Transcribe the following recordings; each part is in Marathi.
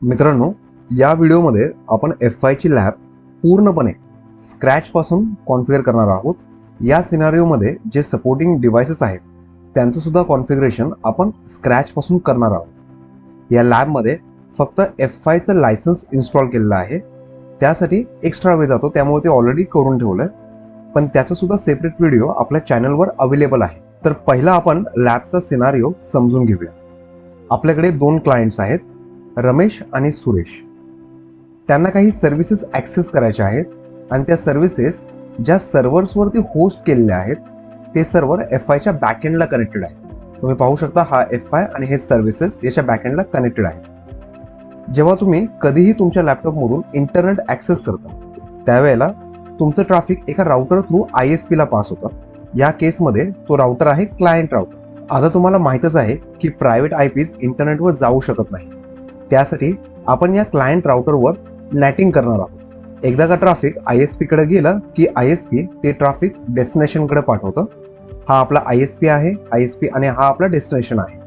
मित्रांनो, या व्हिडिओमध्ये आपण F5 ची लॅब पूर्णपणे स्क्रॅचपासून कॉन्फिगर करणार आहोत. या सिनारिओमध्ये जे सपोर्टिंग डिव्हाइसेस आहेत त्यांचं सुद्धा कॉन्फिगरेशन आपण स्क्रॅचपासून करणार आहोत. या लॅबमध्ये फक्त F5 चं लायसन्स इन्स्टॉल केलेलं आहे. त्यासाठी एक्स्ट्रा वेळ जातो, त्यामुळे ते ऑलरेडी करून ठेवलं आहे. पण त्याचा सुद्धा सेपरेट व्हिडिओ आपल्या चॅनलवर अवेलेबल आहे. तर पहिला आपण लॅबचा सिनारिओ समजून घेऊया. आपल्याकडे दोन क्लायंट्स आहेत, रमेश आणि सुरेश. त्यांना काही सर्व्हिसेस ॲक्सेस करायच्या आहेत आणि त्या सर्व्हिसेस ज्या सर्व्हर्सवरती होस्ट केलेल्या आहेत ते सर्व्हर F5 च्या बॅकएंडला कनेक्टेड आहे. तुम्ही पाहू शकता, हा F5 आणि हे सर्व्हिसेस याच्या बॅकएंडला कनेक्टेड आहेत. जेव्हा तुम्ही कधीही तुमच्या लॅपटॉपमधून इंटरनेट ॲक्सेस करता त्यावेळेला तुमचं ट्रॅफिक एका राउटर थ्रू ISP ला पास होतं. या केसमध्ये तो राउटर आहे क्लायंट राउटर. आता तुम्हाला माहीतच आहे की प्रायव्हेट IPs इंटरनेटवर जाऊ शकत नाही. त्यासाठी आपण या क्लायंट राउटरवर नेटिंग करणार आहोत. एकदा का ट्रॅफिक ISP कडे गेलं की ISP ते ट्रॅफिक डेस्टिनेशनकडे पाठवतं. हा आपला ISP आहे, ISP आणि हा आपला डेस्टिनेशन आहे.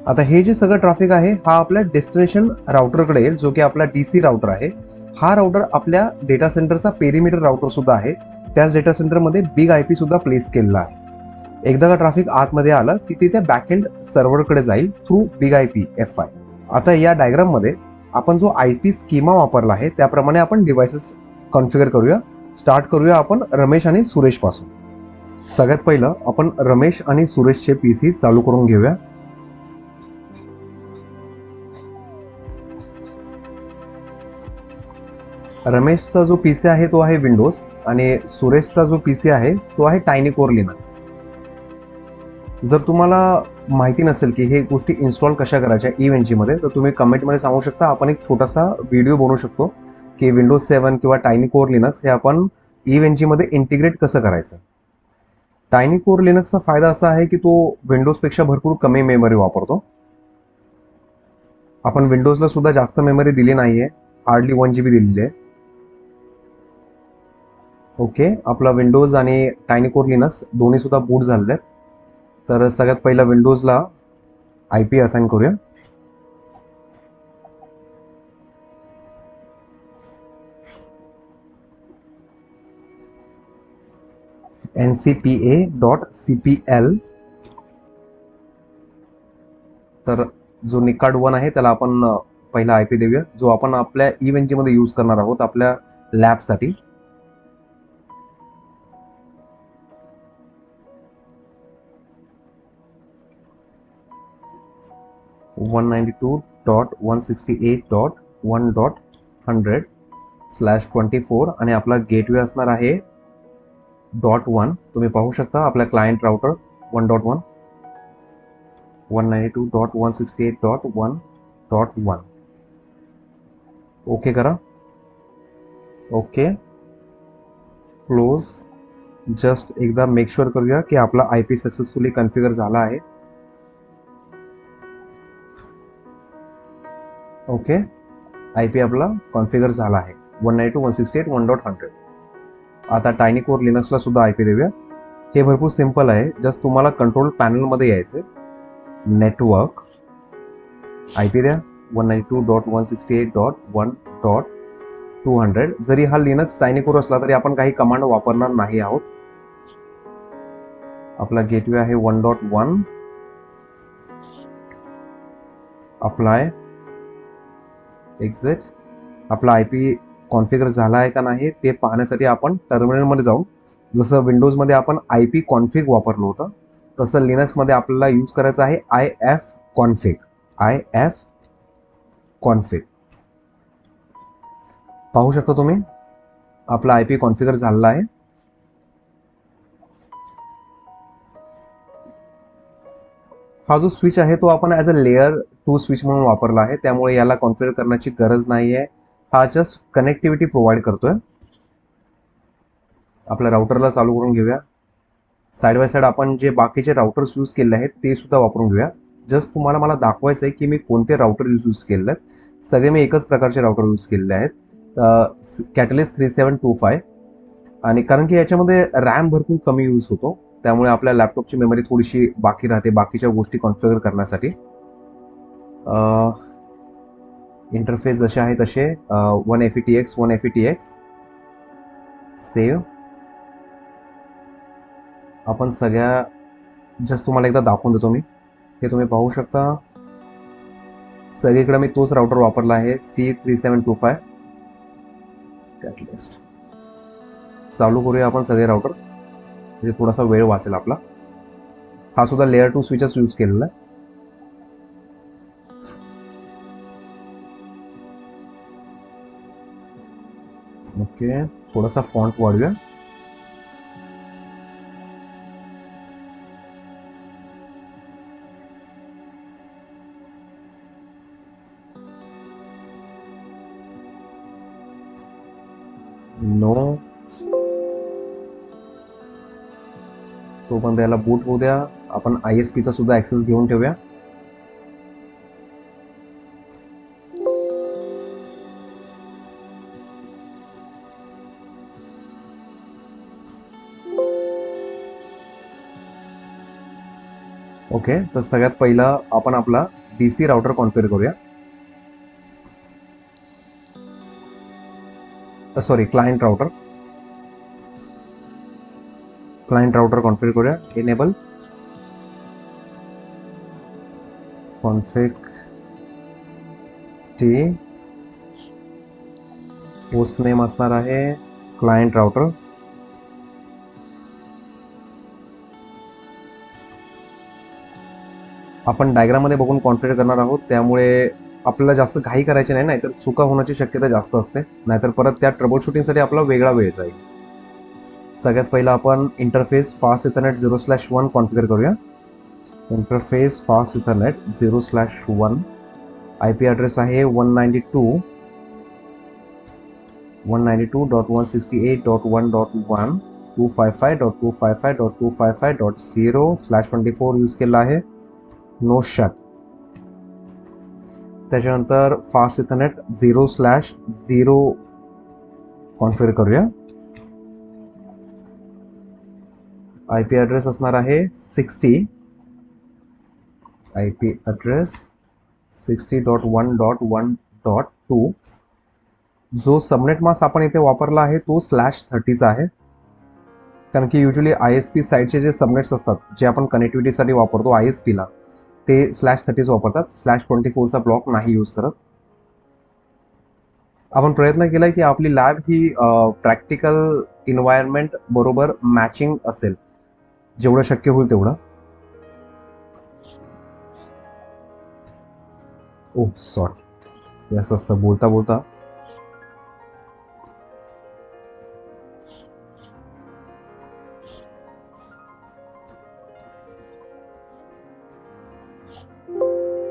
आता हे जे सगळं ट्रॅफिक आहे हा आपल्या डेस्टिनेशन राउटरकडे येईल, जो की आपला DC राउटर आहे. हा राउटर आपल्या डेटा सेंटरचा पेरिमीटर राउटर सुद्धा आहे. त्याच डेटा सेंटरमध्ये बिग IP सुद्धा प्लेस केलेला आहे. एकदा का ट्रॅफिक आतमध्ये आलं की ते त्या बॅकएंड सर्व्हरकडे जाईल थ्रू बिग IP F5. आता या डायग्राममध्ये आपण जो IP स्कीमा वापरला आहे त्याप्रमाणे आपण डिव्हाइसेस कॉन्फिगर करूया. स्टार्ट करूया आपण रमेश आणि सुरेश पासून. सगळ्यात पहिलं आपण रमेश आणि सुरेशचे PC चालू करून घेऊया. रमेशचा जो PC आहे तो आहे विंडोज आणि सुरेशचा जो PC आहे तो आहे टायनीकोर लिनक्स. जर तुम्हाला माहिती नसेल की हे गोष्टी इन्स्टॉल कशा करायच्या इव्हेंटमध्ये, तर तुम्ही कमेंटमध्ये सांगू शकता. आपण एक छोटासा व्हिडिओ बनवू शकतो की विंडोज 7 किंवा टायनीकोर लिनक्स हे आपण इव्हेंटमध्ये इंटिग्रेट कसं करायचं. टायनीकोर लिनक्सचा फायदा असा आहे की तो विंडोजपेक्षा भरपूर कमी मेमरी वापरतो. आपण विंडोजला सुद्धा जास्त मेमरी दिली नाहीये, हार्डली 1 GB दिलेली आहे. ओके, आपला विंडोज आणि टायनीकोर लिनक्स दोन्ही सुद्धा बूट झालेले आहेत. तर सगळ्यात पहिला विंडोजला IP असाइन करूया. ncpa.cpl. तर जो निकाड 1 आहे त्याला आपण पहिला IP देऊया, जो आपण आपल्या इव्हेंटमध्ये यूज करणार आहोत आपल्या लॅबसाठी. वन 192.168.1.100/24 आणि आपला गेटवे असणार आहे .1. तुम्ही पाहू शकता आपला क्लायंट राउटर 1.1 192.168.1.1. ओके करा. Okay, close. जस्ट एकदा मेक शुअर करूया की आपला IP सक्सेसफुली कॉन्फिगर झाला आहे. ओके, IP आपला कॉन्फिगर झाला आहे 192.168.1.100. आता टायनीकोर लिनक्सला सुद्धा IP देऊया. हे भरपूर सिंपल आहे. जस्ट तुम्हाला कंट्रोल पॅनलमध्ये यायचे, नेटवर्क IP द्या 192.168.1.200. जरी हा लिनक्स टायनीकोर असला तरी आपण काही कमांड वापरणार नाही आहोत. आपला गेटवे आहे 1.1. Apply, exit. आपला IP कॉन्फिगर झाला आहे का नाही ते पाहण्यासाठी आपण टर्मिनलमध्ये जाऊन, जसं विंडोजमध्ये आपण IP कॉन्फिग वापरलं होतं तसं लिनक्समध्ये आपल्याला यूज करायचं आहे ifconfig. ifconfig पाहू शकता तुम्ही, आपला IP कॉन्फिगर झालेला आहे. हा जो स्विच आहे तो आपण ॲज अ लेअर 2 स्विच म्हणून वापरला आहे, त्यामुळे याला कॉन्फिगर करण्याची गरज नाही आहे. हा जस्ट कनेक्टिव्हिटी प्रोव्हाइड करतोय. आपल्या राउटरला चालू करून घेऊया. साईड बाय साईड आपण जे बाकीचे राउटर्स यूज केले आहेत ते सुद्धा वापरून घेऊया. जस्ट तुम्हाला मला दाखवायचं आहे की मी कोणते राउटर यूज केलेले आहेत. सगळे मी एकच प्रकारचे राउटर यूज केलेले आहेत, कॅटलिस्ट 3725. आणि कारण की याच्यामध्ये रॅम भरपूर कमी यूज होतो, त्यामुळे आपल्या लॅपटॉपची मेमरी थोडीशी बाकी राहते बाकीच्या गोष्टी कॉन्फिगर करण्यासाठी. इंटरफेस जसे आहे तसे 1FETX 1FETX सेव्ह. आपण सगळ्या जस्ट तुम्हाला एकदा दाखवून देतो मी. हे तुम्ही पाहू शकता सगळीकडे मी तोच राउटर वापरला आहे C3725 कॅटलिस्ट. चालू करूया आपण सगळे राउटर, म्हणजे थोडासा वेळ वाचेल आपला. हा सुद्धा लेअर 2 स्विचेस यूज केलेला आहे. ओके, थोडासा फॉन्ट वाढूया. नो, तो पण त्याला बूट होऊ द्या. आपण ISP चा सुद्धा ऍक्सेस घेऊन ठेवूया. ओके, तर सगळ्यात पहिला आपण आपला DC राउटर कॉन्फिगर करूया. सॉरी, क्लायंट राउटर कॉन्फिगर करूया. Enable config T, host name असणार आहे क्लायंट राउटर. आपण डायग्राममध्ये बघून कॉन्फिगर करणार आहोत, त्यामुळे आपल्याला जास्त घाई करायची नाही, नाहीतर चुका होण्याची शक्यता जास्त असते. नाहीतर परत त्या ट्रबल शूटिंगसाठी आपला वेगळा वेळ जाईल. सगळ्यात पहिला आपण इंटरफेस फास्ट इथरनेट 0/1 कॉन्फिगर करूया. Interface fast Ethernet 0/1. IP address आहे 192.168.1.1 255.255.255.0/24 यूज केला आहे. No shut. त्याच्यानंतर फास्ट इथरनेट 0/0 कॉन्फिगर करूया. IP ॲड्रेस असणार आहे 60. IP address 60.1.1.2. जो सबनेट मास्क आपण इथे वापरला आहे तो /30 आहे, कारण की युजली ISP साईडचे जे सबनेट्स असतात जे आपण कनेक्टिव्हिटीसाठी वापरतो ISP ला, ते /30 वापरतात. /24चा ब्लॉक नाही यूज करत. आपण प्रयत्न केला की आपली लॅब ही प्रॅक्टिकल इन्व्हायरमेंट बरोबर मॅचिंग असेल, जेवढं शक्य होईल तेवढं. ओ सॉरी, असं असतं बोलता बोलता.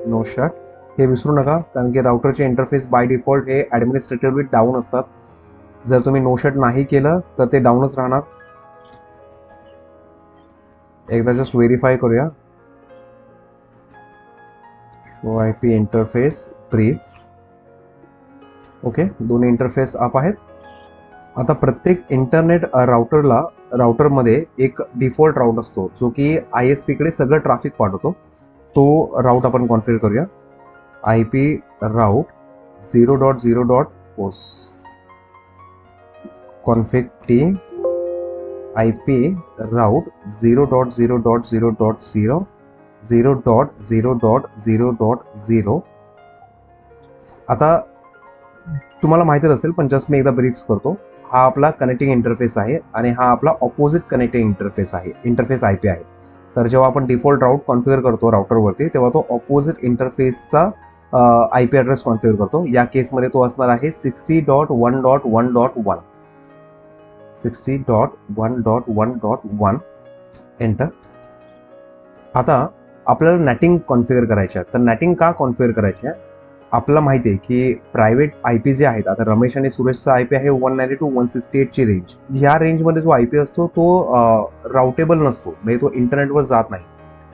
No shut. हे विसरू नका, कारण की राउटरचे इंटरफेस बाय डिफॉल्ट हे ॲडमिनिस्ट्रेटिव्हली डाऊन असतात. जर तुम्ही नो शट नाही केलं तर ते डाऊनच राहणार. एकदा जस्ट व्हेरीफाय करूया. Show IP interface brief. Okay, दोन्ही इंटरफेस अप आहेत. आता प्रत्येक इंटरनेट राउटरमध्ये एक डिफॉल्ट राउट असतो, जो की ISP कडे सगळं ट्रॅफिक पाठवतो. तो राउट आपण कॉन्फिगर करूया. IP राउट 0.0.host कॉन्फिग टी. IP राउट 0.0.0.0 0.0.0.0. आता तुम्हाला माहितीच असेल, पण जस्ट मी एकदा ब्रीफ करतो. हा आपला कनेक्टिंग इंटरफेस आहे आणि हा आपला ऑपोजिट कनेक्टिंग इंटरफेस आहे. इंटरफेस IP आहे. तर जेव्हा आपण डिफॉल्ट राउट कॉन्फिगर करतो राउटरवरती, तेव्हा तो ऑपोजिट इंटरफेसचा IP ॲड्रेस कॉन्फिगर करतो. या केसमध्ये तो असणार आहे 60.1.1.1. 60.1.1.1. एंटर. आता आपल्याला नेटिंग कॉन्फिगर करायचे आहे. तर नेटिंग का कॉन्फिगर करायची आहे? आपल्याला माहिती आहे की प्रायव्हेट IP जे आहेत, आता रमेश आणि सुरेशचा IP आहे 192.168 ची रेंज. ह्या रेंजमध्ये जो IP असतो तो राउटेबल नसतो, म्हणजे तो इंटरनेटवर जात नाही.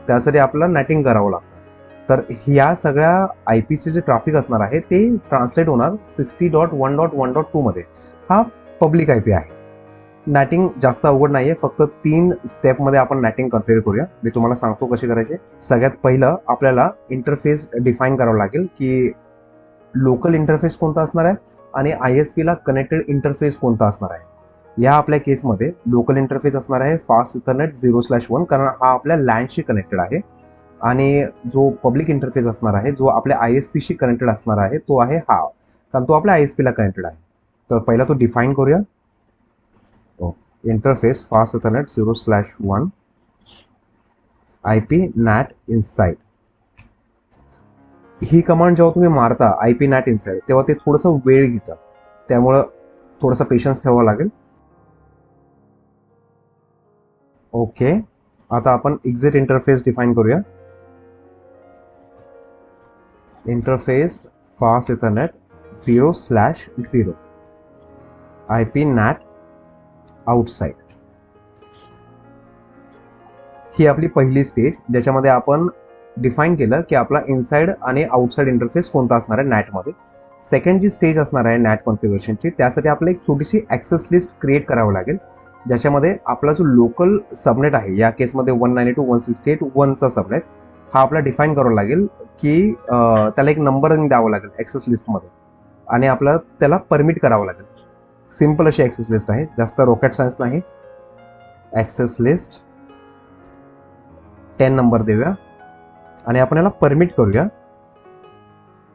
त्यासाठी आपल्याला नेटिंग करावं लागतं. तर ह्या सगळ्या IPचे जे ट्रॅफिक असणार आहे ते ट्रान्सलेट होणार 60.1.1.2 मध्ये. हा पब्लिक IP आहे. नॅटिंग जास्त अवघड नाही आहे, फक्त 3 स्टेपमध्ये आपण नॅटिंग कॉन्फिगर करूया. मी तुम्हाला सांगतो कशी करायची. सगळ्यात पहिलं आपल्याला इंटरफेस डिफाईन करावं लागेल की लोकल इंटरफेस कोणता असणार आहे आणि ISPला कनेक्टेड इंटरफेस कोणता असणार आहे. या आपल्या केसमध्ये लोकल इंटरफेस असणार आहे फास्ट इथरनेट 0/1, कारण हा आपल्या लँडशी कनेक्टेड आहे. आणि जो पब्लिक इंटरफेस असणार आहे, जो आपल्या ISPशी कनेक्टेड असणार आहे, तो आहे हा, कारण तो आपल्या ISPला कनेक्टेड आहे. तर पहिला तो डिफाईन करूया. Interface fast Ethernet 0/1 IP NAT inside. ही कमांड जेव्हा तुम्ही मारता IP NAT इनसाइड, तेव्हा ते थोडंसं वेळ घेतं, त्यामुळं थोडासा पेशन्स ठेवावा लागेल. ओके, आता आपण एक्झिट इंटरफेस डिफाईन करूया. Interface fast Ethernet 0/0 IP NAT outside. ही आपली पहिली स्टेज, ज्याच्यामध्ये आपण डिफाईन केलं की आपला इनसाइड आणि आउटसाइड इंटरफेस कोणता असणार आहे नॅटमध्ये. सेकंड जी स्टेज असणार आहे नॅट कॉन्फिगरेशनची, त्यासाठी आपल्याला एक छोटीशी ॲक्सेस लिस्ट क्रिएट करावं लागेल, ज्याच्यामध्ये आपला जो लोकल सबनेट आहे, या केसमध्ये 192.168.1चा सबनेट, हा आपला डिफाईन करावा लागेल की त्याला एक नंबर द्यावा लागेल ॲक्सेस लिस्टमध्ये, आणि आपल्याला त्याला परमिट करावं लागेल. सिम्पल अशी ॲक्सेस लिस्ट आहे, जास्त रॉकेट सायन्स नाही. ॲक्सेस लिस्ट 10 नंबर देऊया आणि आपण याला परमिट करूया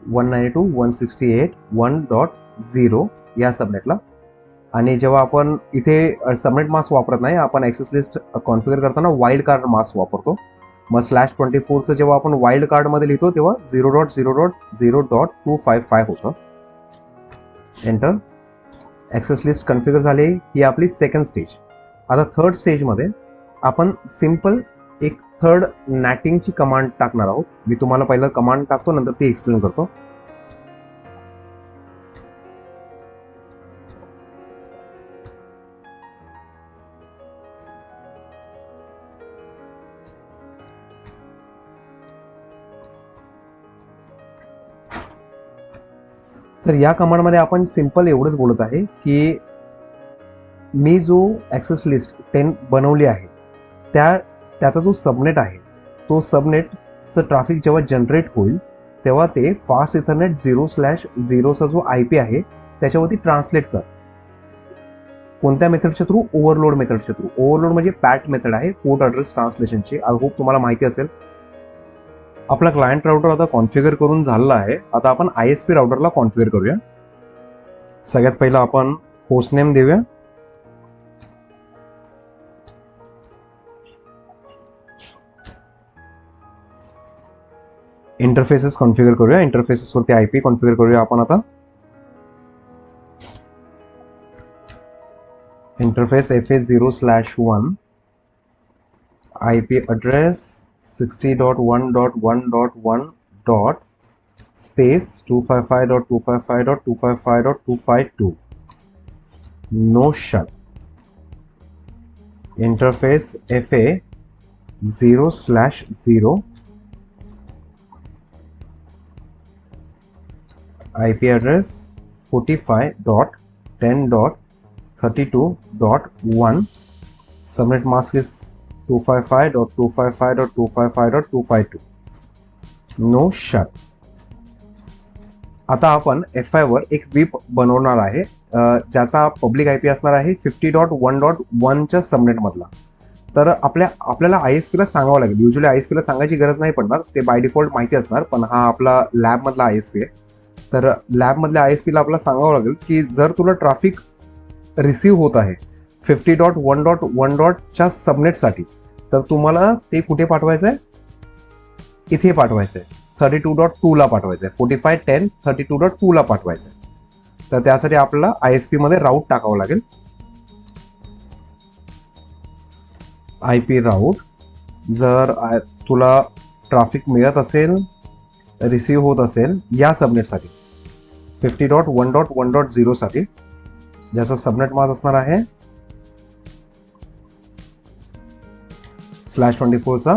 192.168.1.0 या सबनेटला. आणि जेव्हा आपण इथे सबनेट मास्क वापरत नाही, आपण ॲक्सेस लिस्ट कॉन्फिगर करताना वाईल्ड कार्ड मास्क वापरतो. मग /24चं जेव्हा आपण वाईल्ड कार्डमध्ये लिहितो तेव्हा 0.0.0.255 होतं. एंटर. ॲक्सेस लिस्ट कॉन्फिगर झाली. ही आपली सेकंड स्टेज. आता थर्ड स्टेजमध्ये आपण सिम्पल एक थर्ड नॅटिंगची कमांड टाकणार आहोत. मी तुम्हाला पहिलं कमांड टाकतो, नंतर ती एक्सप्लेन करतो. तर या कमांडमध्ये आपण सिम्पल एवढंच बोलत आहे की मी जो ॲक्सेस लिस्ट 10 बनवली आहे, त्याचा जो सबनेट आहे, तो सबनेटचं ट्रॅफिक जेव्हा जनरेट होईल तेव्हा ते फास्ट इथरनेट 0/0चा जो IP आहे त्याच्यावरती ट्रान्सलेट कर. कोणत्या मेथडच्या थ्रू? ओव्हरलोड मेथडच्या थ्रू. ओव्हरलोड म्हणजे पॅट मेथड आहे, पोर्ट ॲड्रेस ट्रान्सलेशनची. आय होप तुम्हाला माहिती असेल. आपला क्लायंट राउटर आता कॉन्फिगर करून झालेला आहे. आता आपण ISP राउटरला कॉन्फिगर करूया. सगळ्यात पहिला आपण होस्ट नेम देऊया. इंटरफेसेस कॉन्फिगर करूया. इंटरफेसेसवरती IP कॉन्फिगर करूया आपण आता. Interface FA 0/1 IP address 60.1.1.1. space 255.255.255.252. no shut. Interface FA 0/0 IP address 45.10.32.1. subnet mask is 255.255.255.252. no shut. आता आपण FI वर एक व्हीप बनवणार आहे, ज्याचा पब्लिक IP असणार आहे 50.1.1च्या सबनेटमधला. तर आपल्याला ISPला सांगावं लागेल. युजली ISPला सांगायची गरज नाही पडणार, ते बाय डिफॉल्ट माहिती असणार. पण हा आपला लॅबमधला ISP आहे. तर लॅबमधल्या ISPला आपल्याला सांगावं लागेल की जर तुला ट्रॅफिक रिसीव्ह होत आहे 50.1.1च्या सबनेटसाठी, तर तुम्हाला ते कुठे पाठवायचं आहे? इथे पाठवायचं आहे. 32.2ला पाठवायचं आहे. 45.10.32.2ला पाठवायचं आहे. तर त्यासाठी आपल्याला ISPमध्ये राऊट टाकावं लागेल. IP route. जर तुला ट्रॅफिक मिळत असेल, रिसीव्ह होत असेल या सबनेटसाठी 50.1.1.0 साठी, ज्याचा सबनेट मास्क असणार आहे /24चा,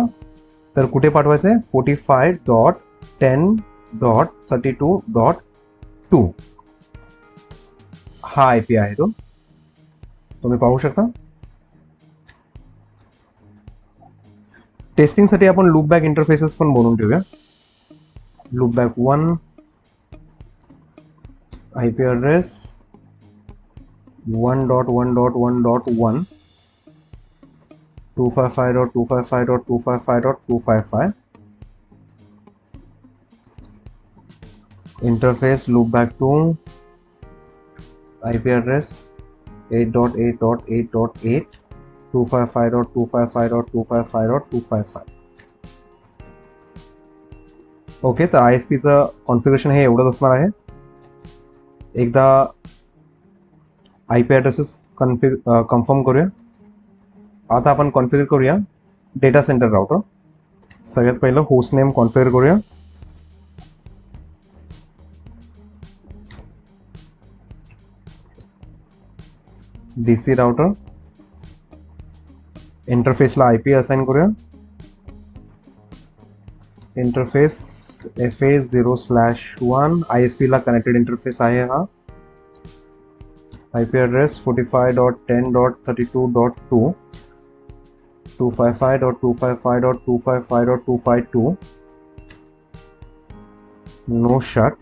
तर कुठे पाठवायचं आहे? 45.10.32.2. हा IP आहे तो, तुम्ही पाहू शकता. टेस्टिंगसाठी आपण लूपबॅक इंटरफेसेस पण बनवून ठेवूया. लूपबॅक 1, IP address 1.1.1.1 255.255.255.255 interface loop back to IP address 8.8.8.8 255.255.255.255. Okay, तर ISPचं कॉन्फिगरेशन हे एवढंच असणार आहे. एकदा IP ॲड्रेसेस कन्फर्म करूया. आता आपण कॉन्फिगर करूया डेटा सेंटर राउटर. सगळ्यात पहिलं होस्ट नेम कॉन्फिगर करूया. DC router. इंटरफेसला IP असाइन करूया. इंटरफेस FA0/1 ISP ला कनेक्टेड इंटरफेस आहे हा. IP address 45.10.32.2 255.255.255.252 no shut.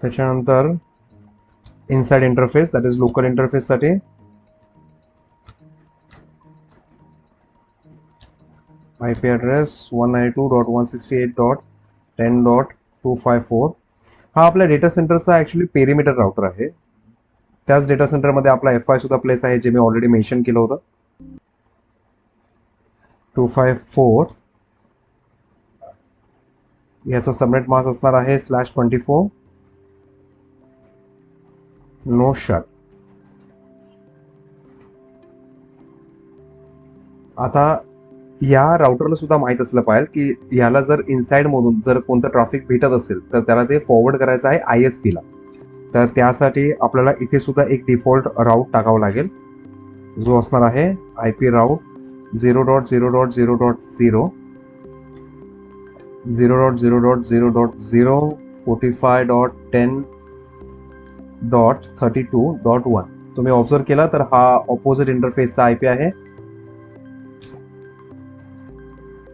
त्याच्यानंतर inside interface that is local इंटरफेससाठी IP ॲड्रेस 192.168.10.254. हा आपल्या डेटा सेंटरचा ॲक्च्युली पेरिमीटर राउटर आहे. त्याच डेटा सेंटरमध्ये आपला FI सुद्धा प्लेस आहे, जे मी ऑलरेडी मेन्शन केलं होतं. 254 याचा सबनेट मास्क असणार आहे /24 नो शट. आता या राउटरला सुद्धा माहीत असलं पाहिजे की याला जर इनसाइड मधून जर कोणतं ट्रॅफिक भेटत असेल तर त्याला ते फॉरवर्ड करायचं आहे ISP ला. तर त्यासाठी आपल्याला इथे सुद्धा एक डिफॉल्ट राऊट टाकावं लागेल, जो असणार आहे IP राऊट 0.0.0.0 0.0.0.0 45.10.32.1. तुम्ही ऑब्झर्व केला तर हा ऑपोजिट इंटरफेसचा IP आहे.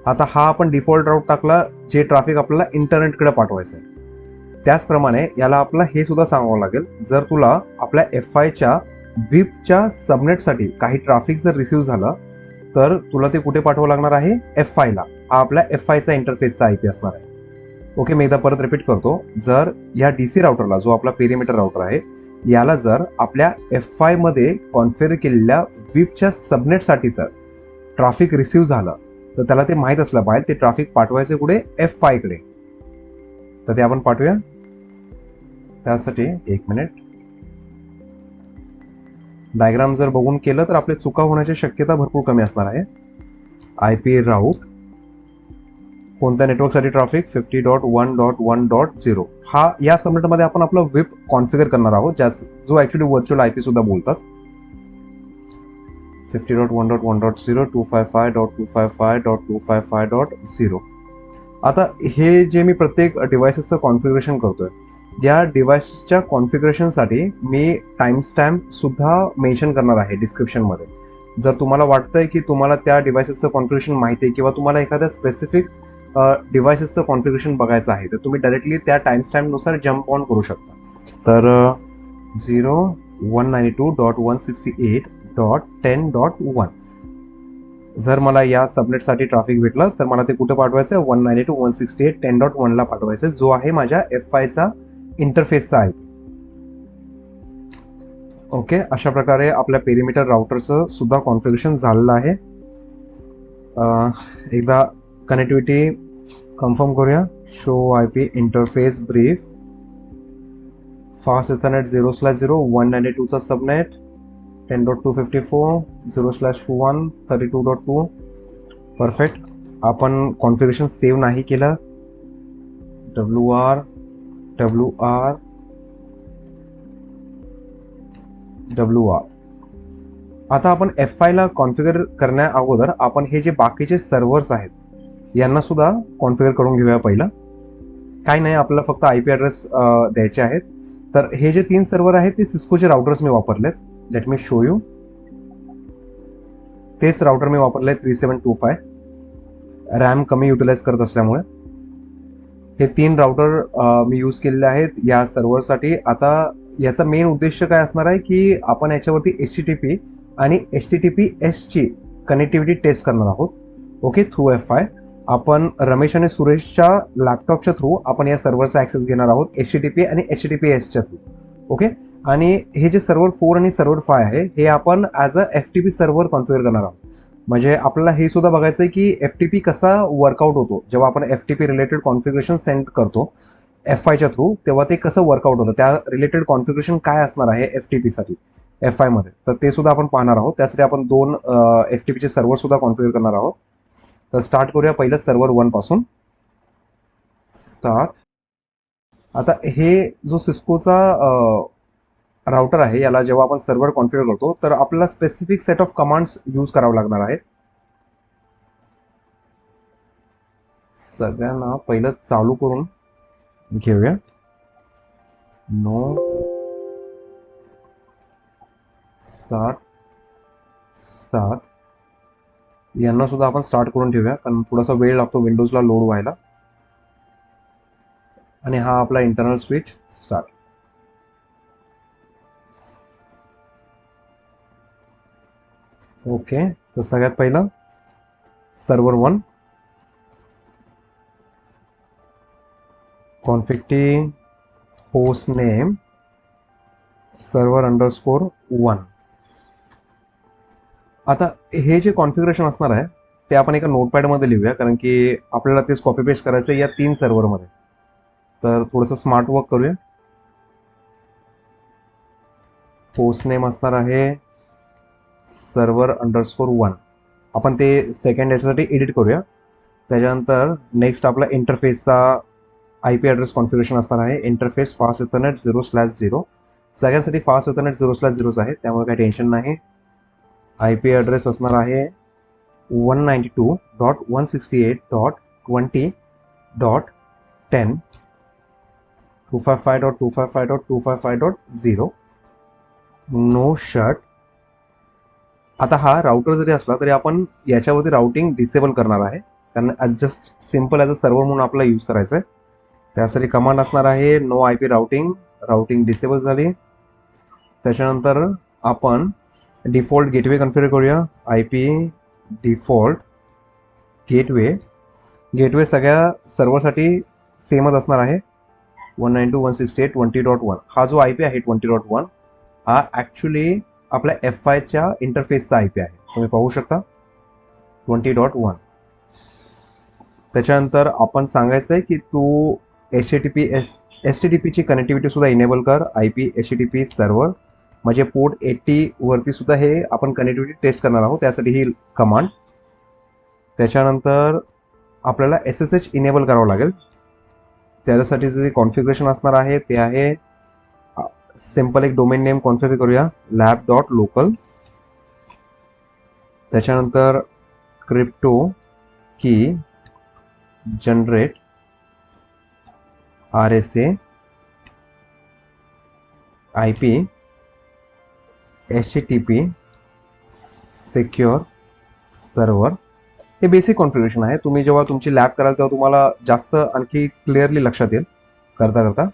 आता हा आपण डिफॉल्ट राऊट टाकला, जे ट्रॅफिक आपल्याला इंटरनेटकडे पाठवायचं आहे. त्याचप्रमाणे याला आपला हे सुद्धा सांगावं लागेल, जर तुला आपल्या FIच्या व्हिपच्या सबनेटसाठी काही ट्रॅफिक जर रिसीव्ह झालं तर तुला ते कुठे पाठवावं लागणार आहे, FI ला. हा आपल्या FIचा इंटरफेसचा IP असणार आहे. ओके, मी एकदा परत रिपीट करतो. जर या DC राउटरला, जो आपला पेरिमीटर राउटर आहे, याला जर आपल्या FI मध्ये कॉन्फिगर केलेल्या व्हिपच्या सबनेटसाठी जर ट्रॅफिक रिसीव्ह झालं तर त्याला ते माहीत असलं पाहिजे ते ट्रॅफिक पाठवायचे कुठे, FI कडे. तर ते आपण पाठवूया. त्यासाठी एक मिनिट. डायग्राम जर बघून केलं तर आपले चुका होण्याची शक्यता भरपूर कमी असणार आहे. IP राऊट कोणत्या नेटवर्कसाठी ट्रॅफिक 50.1.1.0 हा या सबनेटमध्ये आपण आपलं व्हिप कॉन्फिगर करणार आहोत, जो ॲक्च्युली व्हर्च्युअल IP सुद्धा बोलतात. 50.1.1.0 255.255.255.0. आता हे जे मी प्रत्येक डिव्हाइसेसचं कॉन्फिगरेशन करतोय, या डिव्हाइसच्या कॉन्फिगरेशनसाठी मी टाइमस्टॅम्प सुद्धा मेन्शन करणार आहे डिस्क्रिप्शनमध्ये. जर तुम्हाला वाटतंय की तुम्हाला त्या डिव्हाइसेसचं कॉन्फिगरेशन माहिती आहे किंवा तुम्हाला एखाद्या स्पेसिफिक डिव्हाइसेसचं कॉन्फिगरेशन बघायचं आहे, तर तुम्ही डायरेक्टली त्या टाइमस्टॅम्पनुसार जम्प ऑन करू शकता. तर 192.168.10.1 जर मला या सबनेटसाठी ट्रॅफिक भेटलं तर मला ते कुठं पाठवायचं, 192.168.10.1 ला पाठवायचं, जो आहे माझ्या FIचा इंटरफेसचा IP. ओके, अशा प्रकारे आपल्या पेरिमीटर राउटरचं सुद्धा कॉन्फिगरेशन झालेलं आहे. एकदा कनेक्टिव्हिटी कन्फर्म करूया. Show IP interface brief. Fast Ethernet 0/0 192चा सबनेट 10.254 0/1 32.2. परफेक्ट. आपण कॉन्फिगरेशन सेव्ह नाही केलं. WR आता आपण FI ला कॉन्फिगर करण्या अगोदर आपण हे जे बाकीचे सर्व्हर्स आहेत यांना सुद्धा कॉन्फिगर करून घेऊया. पहिलं काही नाही, आपल्याला फक्त IP ॲड्रेस द्यायचे आहेत. तर हे जे 3 सर्व्हर आहेत ते सिस्कोचे राउटर्स मी वापरलेत. Let me show you. तेच राउटर मी वापरले 3725. रॅम कमी युटिलाइज करत असल्यामुळे हे 3 राउटर मी यूज केलेले आहेत या सर्व्हरसाठी. आता याचा मेन उद्देश काय असणार आहे की आपण याच्यावरती HTTP आणि HTTPS ची कनेक्टिव्हिटी टेस्ट करणार आहोत. ओके, थ्रू F5 आपण रमेश आणि सुरेशच्या लॅपटॉपच्या थ्रू आपण या सर्व्हरचा ॲक्सेस घेणार आहोत HTTP आणि HTTPS च्या थ्रू. ओके, आणि हे जे सर्व्हर 4 आणि सर्व्हर 5 आहे हे आपण as a FTP server configure करणार आहोत. म्हणजे आपल्याला हे सुद्धा बघायचं आहे की FTP कसा वर्कआउट होतो. जेव्हा आपण FTP रिलेटेड कॉन्फिगरेशन सेंड करतो F5च्या थ्रू, तेव्हा ते कसं वर्कआउट होतं, त्या रिलेटेड कॉन्फिगरेशन काय असणार आहे FTP साठी F5 मध्ये, तर ते सुद्धा आपण पाहणार आहोत. त्यासाठी आपण 2 FTP चे सर्व्हर सुद्धा कॉन्फिगर करणार आहोत. तर स्टार्ट करूया पहिलं सर्व्हर 1 पासून. स्टार्ट. आता हे जो सिस्कोचा राउटर आहे याला जेव्हा आपण सर्व्हर कॉन्फिगर करतो तर आपल्याला specific set of commands use करावं लागणार आहेत. सगळ्यांना पहिलं चालू करून घेऊया. नो स्टार्ट स्टार्ट यांना सुद्धा आपण स्टार्ट करून ठेवूया कारण थोडासा वेळ लागतो विंडोजला लोड व्हायला. आणि हा आपला इंटरनल स्विच स्टार्ट. ओके, तर सगळ्यात पहिलं server 1 config host name server_1. आता हे जे कॉन्फिगरेशन असणार आहे ते आपण एका नोटपॅडमध्ये लिहूया कारण की आपल्याला तेच कॉपी पेस्ट करायचं आहे या 3 सर्व्हरमध्ये. तर थोडंसं स्मार्ट वर्क करूया. होस्ट नेम असणार आहे server_1. आपण ते सेकंड याच्यासाठी एडिट करूया. त्याच्यानंतर नेक्स्ट आपला इंटरफेसचा IP ॲड्रेस कॉन्फिगरेशन असणार आहे. Interface fast Ethernet 0/0. सगळ्यांसाठी फास्ट इथरनेट 0/0 आहे, त्यामुळे काही टेन्शन नाही. IP ॲड्रेस असणार आहे 192.168.20.10 255.255.255.0. No shut. आता हा राउटर जरी असला तरी आपण याच्यावरती राउटिंग डिसेबल करणार आहे कारण just simple as a server म्हणून आपल्याला यूज करायचं आहे. त्यासाठी कमांड असणार आहे no IP routing. Routing disable झाली. त्याच्यानंतर आपण डिफॉल्ट गेटवे कॉन्फिगर करूया. IP डिफॉल्ट गेटवे सगळ्या सर्व्हरसाठी सेमच असणार आहे 192.168.20.1. हा जो IP आहे 20.1 हा ॲक्च्युली आपल्या F5च्या इंटरफेसचा IP आहे, तुम्ही पाहू शकता 20.1. त्याच्यानंतर आपण सांगायचं आहे की तू HTTP ची कनेक्टिव्हिटी सुद्धा इनेबल कर. IP HTTP सर्व्हर म्हणजे पोर्ट 80 वरती सुद्धा हे आपण कनेक्टिव्हिटी टेस्ट करणार आहोत, त्यासाठी ही कमांड. त्याच्यानंतर आपल्याला SSH इनेबल करावं लागेल. त्याच्यासाठी जे कॉन्फिगरेशन असणार आहे ते आहे सिम्पल एक डोमेन नेम कॉन्फिगर करूया lab.local. त्याच्यानंतर क्रिप्टो की generate RSA IP HTTP secure server. हे बेसिक कॉन्फिगरेशन आहे. तुम्ही जेव्हा तुमची लॅब कराल तेव्हा तुम्हाला जास्त आणखी क्लिअरली लक्षात येईल करता करता.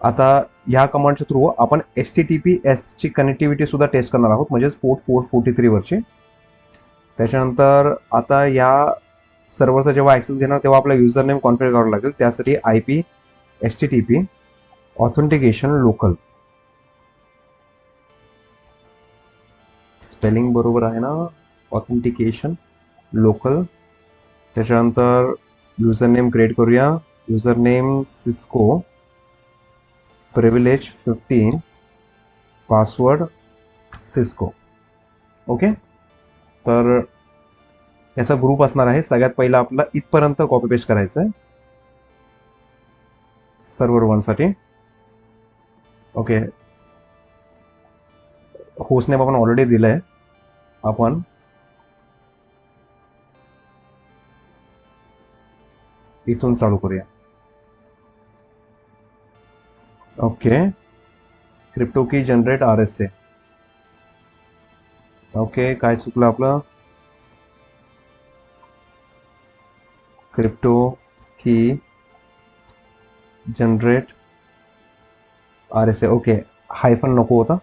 आता या कमांडच्या थ्रू आपण HTTPS ची कनेक्टिव्हिटी सुद्धा टेस्ट करणार आहोत, म्हणजेच पोर्ट 443 वरची. त्याच्यानंतर आता या सर्व्हरचा जेव्हा ॲक्सेस घेणार तेव्हा आपला युजर नेम कॉन्फिगर करावं लागेल. त्यासाठी IP HTTP authentication local. Spelling बरोबर आहे ना, ऑथेंटिकेशन लोकल. त्याच्यानंतर युजर नेम क्रिएट करूया. User name Cisco privilege 15 password Cisco. Okay, तर याचा ग्रुप असणार आहे. सगळ्यात पहिला आपला इथपर्यंत कॉपी पेस्ट करायचं आहे सर्व्हर 1 साठी. ओके, होस्ट नेम आपण ऑलरेडी दिलंय. आपण इथून चालू करूया. ओके, क्रिप्टो की जनरेट RSA. ओके, काय चुकलं आपलं. क्रिप्टो की जनरेट RSA. ओके, हायफन नको होता.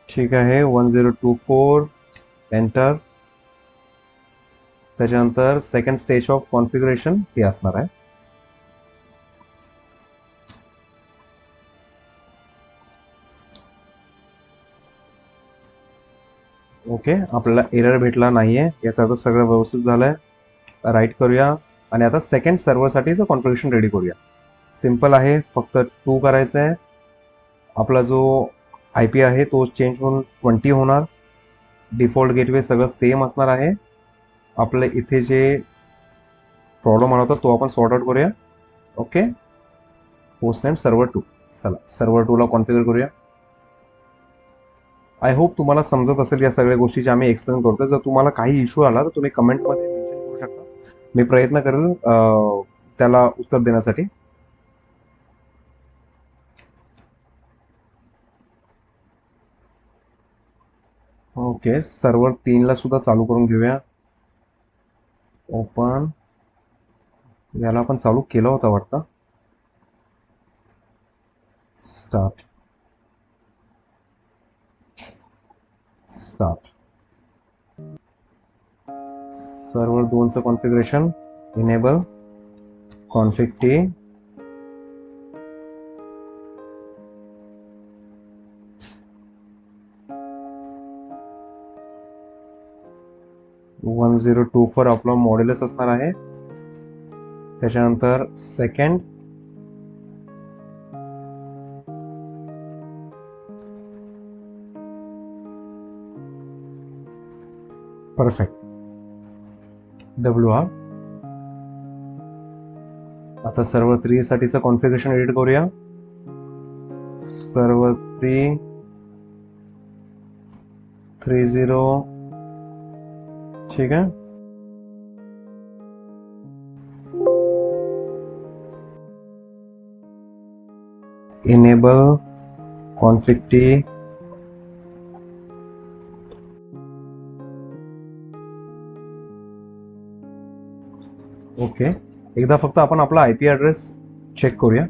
ठीक आहे, 1024 एंटर. त्याच्यानंतर सेकंड स्टेज ऑफ कॉन्फिगरेशन हे असणार आहे. ओके, आपल्याला एरर भेटला नाहीये, याचा अर्थ सगळं व्यवस्थित झालंय. राईट करूया आणि आता सेकंड सर्व्हरसाठीचं कॉन्फिगरेशन रेडी करूया. सिम्पल आहे, फक्त 2 करायचं आहे. आपला जो IP आहे तो चेंज होऊन 20 होणार. डिफॉल्ट गेटवे सगळं सेम असणार आहे. आपलं इथे जे प्रॉब्लेम आला होता तो आपण सॉर्ट आउट करूया. Okay, host name server 2. चला सर्व्हर 2 ला कॉन्फिगर करूया. आय होप तुम्हाला समजत असेल या सगळ्या गोष्टी ज्या आम्ही एक्सप्लेन करतो. जर तुम्हाला काही इश्यू आला तर तुम्ही कमेंटमध्ये मेन्शन करू शकता. मी प्रयत्न करेल त्याला उत्तर देण्यासाठी. ओके, सर्व्हर 3 ला सुद्धा चालू करून घेऊया. ओपन, याला आपण चालू केलं होतं वाटतं. स्टार्ट. सर्व्हर 2चं configuration enable config T. One 1024 आपला मॉड्युलस असणार आहे. त्याच्यानंतर सेकंड परफेक्ट WR. आता सर्व्हर 3 साठीचं कॉन्फिगरेशन एडिट करूया. सर्व्हर 3 30. ठीक आहे. Enable config T. ओके, एकदा फक्त आपण आपला IP ॲड्रेस चेक करूया.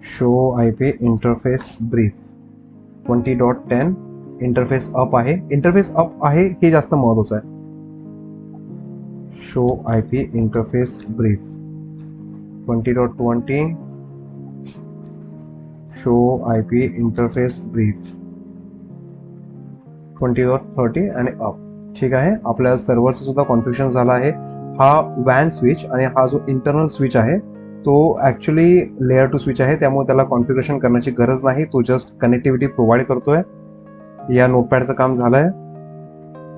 Show IP interface brief 20.10. Interface up आहे. इंटरफेस अप आहे हे जास्त महत्त्वाचं आहे. Show IP interface brief 20.20. Show IP interface brief 20.30 आणि अप. ठीक आहे, आपल्या सर्व्हरचं सुद्धा कॉन्फिगरेशन झालं आहे. हा वॅन स्विच आणि हा जो इंटरनल स्विच आहे तो ॲक्च्युली लेअर 2 स्विच आहे, त्यामुळे त्याला कॉन्फिगरेशन करण्याची गरज नाही. तो जस्ट कनेक्टिव्हिटी प्रोव्हाइड करतोय. या नोटपॅडचं काम झालंय.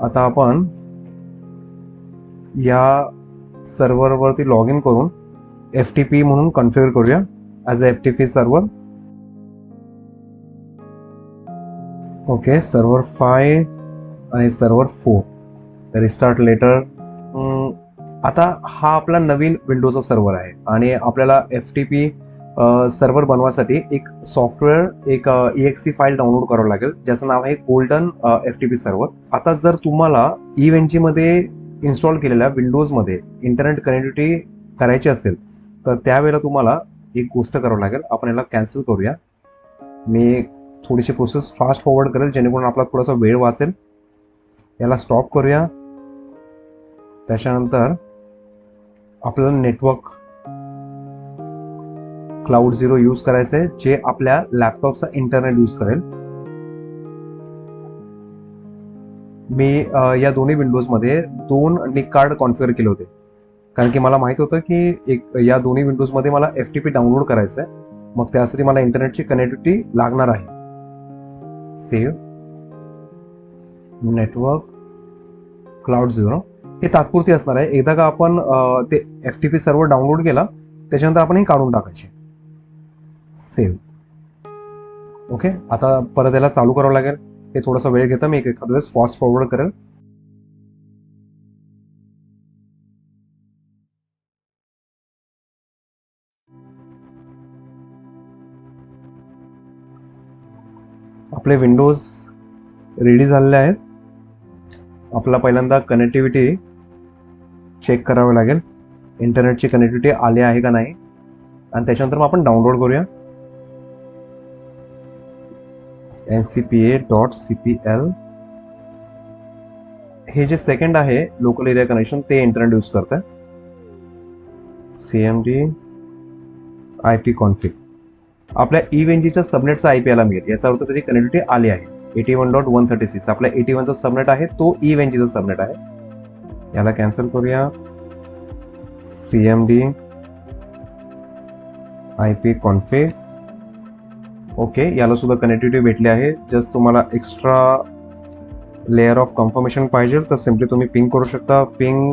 आता आपण या सर्व्हरवरती लॉग इन करून FTP म्हणून कॉन्फिगर करूया as a FTP server. Okay, server 5 आणि सर्व्हर 4 रिस्टार्ट लेटर. आता हा आपला नवीन विंडोचा सर्व्हर आहे आणि आपल्याला FTP सर्व्हर बनवासाठी एक सॉफ्टवेअर, एक EXE फाईल डाउनलोड करावं लागेल ज्याचं नाव आहे गोल्डन FTP सर्व्हर. आता जर तुम्हाला evenG मध्ये इन्स्टॉल केलेल्या विंडोजमध्ये इंटरनेट कनेक्टिव्हिटी करायची असेल तर त्यावेळेला तुम्हाला एक गोष्ट करावं लागेल. आपण याला कॅन्सल करूया. मी थोडीशी प्रोसेस फास्ट फॉरवर्ड करेल जेणेकरून आपला थोडासा वेळ वाचेल. याला स्टॉप करूया. त्याच्यानंतर आपल्याला नेटवर्क क्लाउड 0 यूज करायचं आहे जे आपल्या लॅपटॉपचा इंटरनेट यूज करेल. मी या दोन्ही विंडोजमध्ये 2 निक कार्ड कॉन्फिगर केले होते कारण की मला माहित होतं की या दोन्ही विंडोजमध्ये मला FTP डाउनलोड करायचं आहे. मग त्यासाठी मला इंटरनेटची कनेक्टिव्हिटी लागणार आहे. सेव्ह नेटवर्क क्लाउड 0 हे तात्पुरती असणार आहे. एकदा का आपण ते FTP सर्व्हर डाउनलोड केला त्याच्यानंतर आपण हे काढून टाकायचे. सेव्ह. ओके, आता परत याला चालू करावं लागेल. हे थोडासा वेळ घेतं. मी एखाद्या वेळेस फास्ट फॉरवर्ड करेल. आपले विंडोज रेडी झालेले आहेत. आपला पहिल्यांदा कनेक्टिव्हिटी चेक करावं लागेल इंटरनेटची कनेक्टिव्हिटी आली आहे का नाही, आणि त्याच्यानंतर मग आपण डाउनलोड करूया ncpa.cpl. हे जे सेकंड आहे लोकल एरिया कनेक्शन ते इंटरनेट यूज करतं. cmd IP कॉन्फिग आपल्या इव्हेंजीच्या सबनेटचा IP याला मिळेल. याचा अर्थ त्याची कनेक्टिव्हिटी आली आहे. 81.136 आपल्या 81चा सबनेट आहे, तो इव्हेंजीचा सबनेट आहे. याला कॅन्सल करूया. cmd IP config. ओके, याला सुद्धा कनेक्टिव्हिटी भेटली आहे. जस्ट तुम्हाला एक्स्ट्रा लेअर ऑफ कन्फर्मेशन पाहिजे तर सिम्पली तुम्ही पिंग करू शकता. पिंग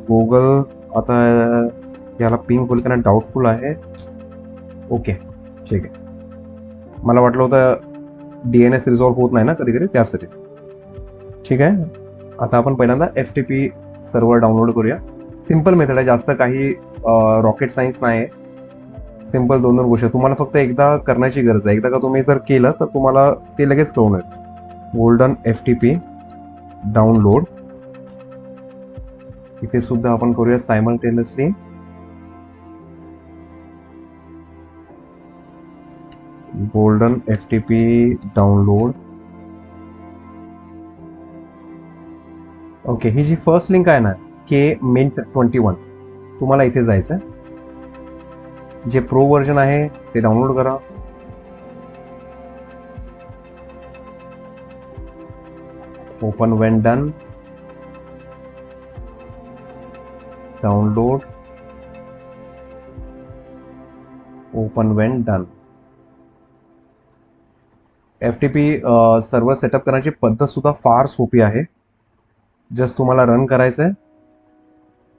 गुगल. आता याला पिंग होईल का डाऊटफुल आहे. ओके ठीक आहे. मला वाटलं होतं DNS रिझॉल्व्ह होत नाही ना कधी कधी, त्यासाठी. ठीक आहे. आता आपण पहिल्यांदा FTP सर्व्हर डाउनलोड करूया. सिम्पल मेथड आहे, जास्त काही रॉकेट सायन्स नाही आहे. सिम्पल 2 गोष्टी तुम्हाला फक्त एकदा करण्याची गरज आहे. एकदा का तुम्ही जर केलं तर तुम्हाला ते लगेच कळून येईल. Golden FTP download. इथे सुद्धा आपण करूया simultaneously. Golden FTP download. Okay, ही जी फर्स्ट लिंक आहे ना KMint21, तुम्हाला इथे जायचं. जे प्रो व्हर्जन आहे ते डाउनलोड करा. Open when done. Download. Open when done. FTP server setup करण्याची पद्धत सुद्धा फार सोपी आहे. जस्ट तुम्हाला रन करायचं आहे.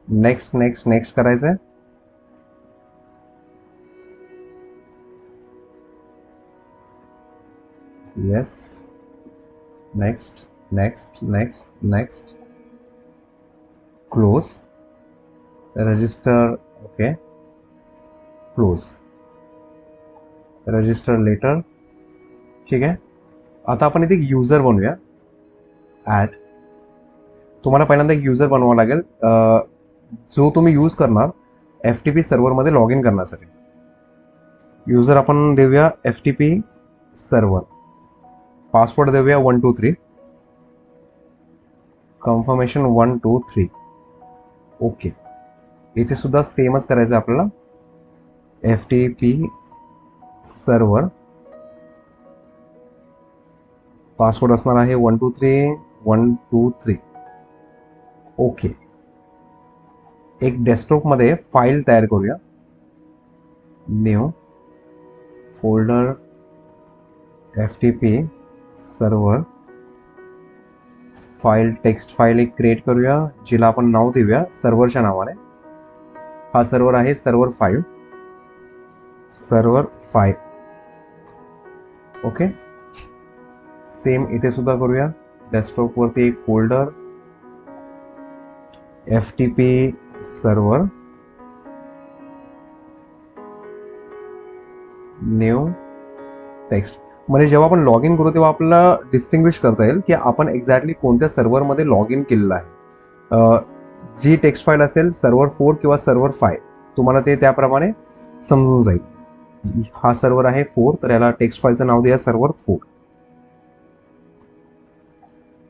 नेक्स्ट नेक्स्ट नेक्स्ट करायचं आहे. Yes. Next next next next. Close. Register. Okay. Close. Register letter. ठीक आहे. आता आपण इथे एक युजर बनवूया. ॲड. तुम्हाला पहिल्यांदा एक युजर बनवावं लागेल जो तुम्ही यूज करणार FTP सर्व्हरमध्ये लॉग इन करण्यासाठी. युजर आपण देऊया FTP सर्व्हर. पासवर्ड देऊया 123. कन्फर्मेशन 123. ओके. इथे सुद्धा सेमच करायचं आपल्याला. FTP server. पासवर्ड असणार आहे 123. ओके. एक डेस्कटॉपमध्ये फाईल तयार करूया. New folder FTP server. File text file एक क्रिएट करूया, जिला आपण नाव देऊया सर्व्हरच्या नावाने. हा सर्व्हर आहे सर्व्हर 5. सर्व्हर 5. ओके. सेम इथे सुद्धा करूया. डेस्कटॉप वरती एक folder FTP server. New text. म्हणजे जेव्हा आपण लॉग इन करू तेव्हा आपल्याला डिस्टिंग्विश करता येईल की आपण एक्झॅक्टली कोणत्या सर्व्हरमध्ये लॉग इन केलेलं आहे. जी टेक्स्ट फाईल असेल सर्व्हर 4 किंवा सर्व्हर 5, तुम्हाला ते त्याप्रमाणे समजून जाईल. हा सर्व्हर आहे 4, तर याला टेक्स्ट फाईलचं नाव द्या सर्व्हर 4.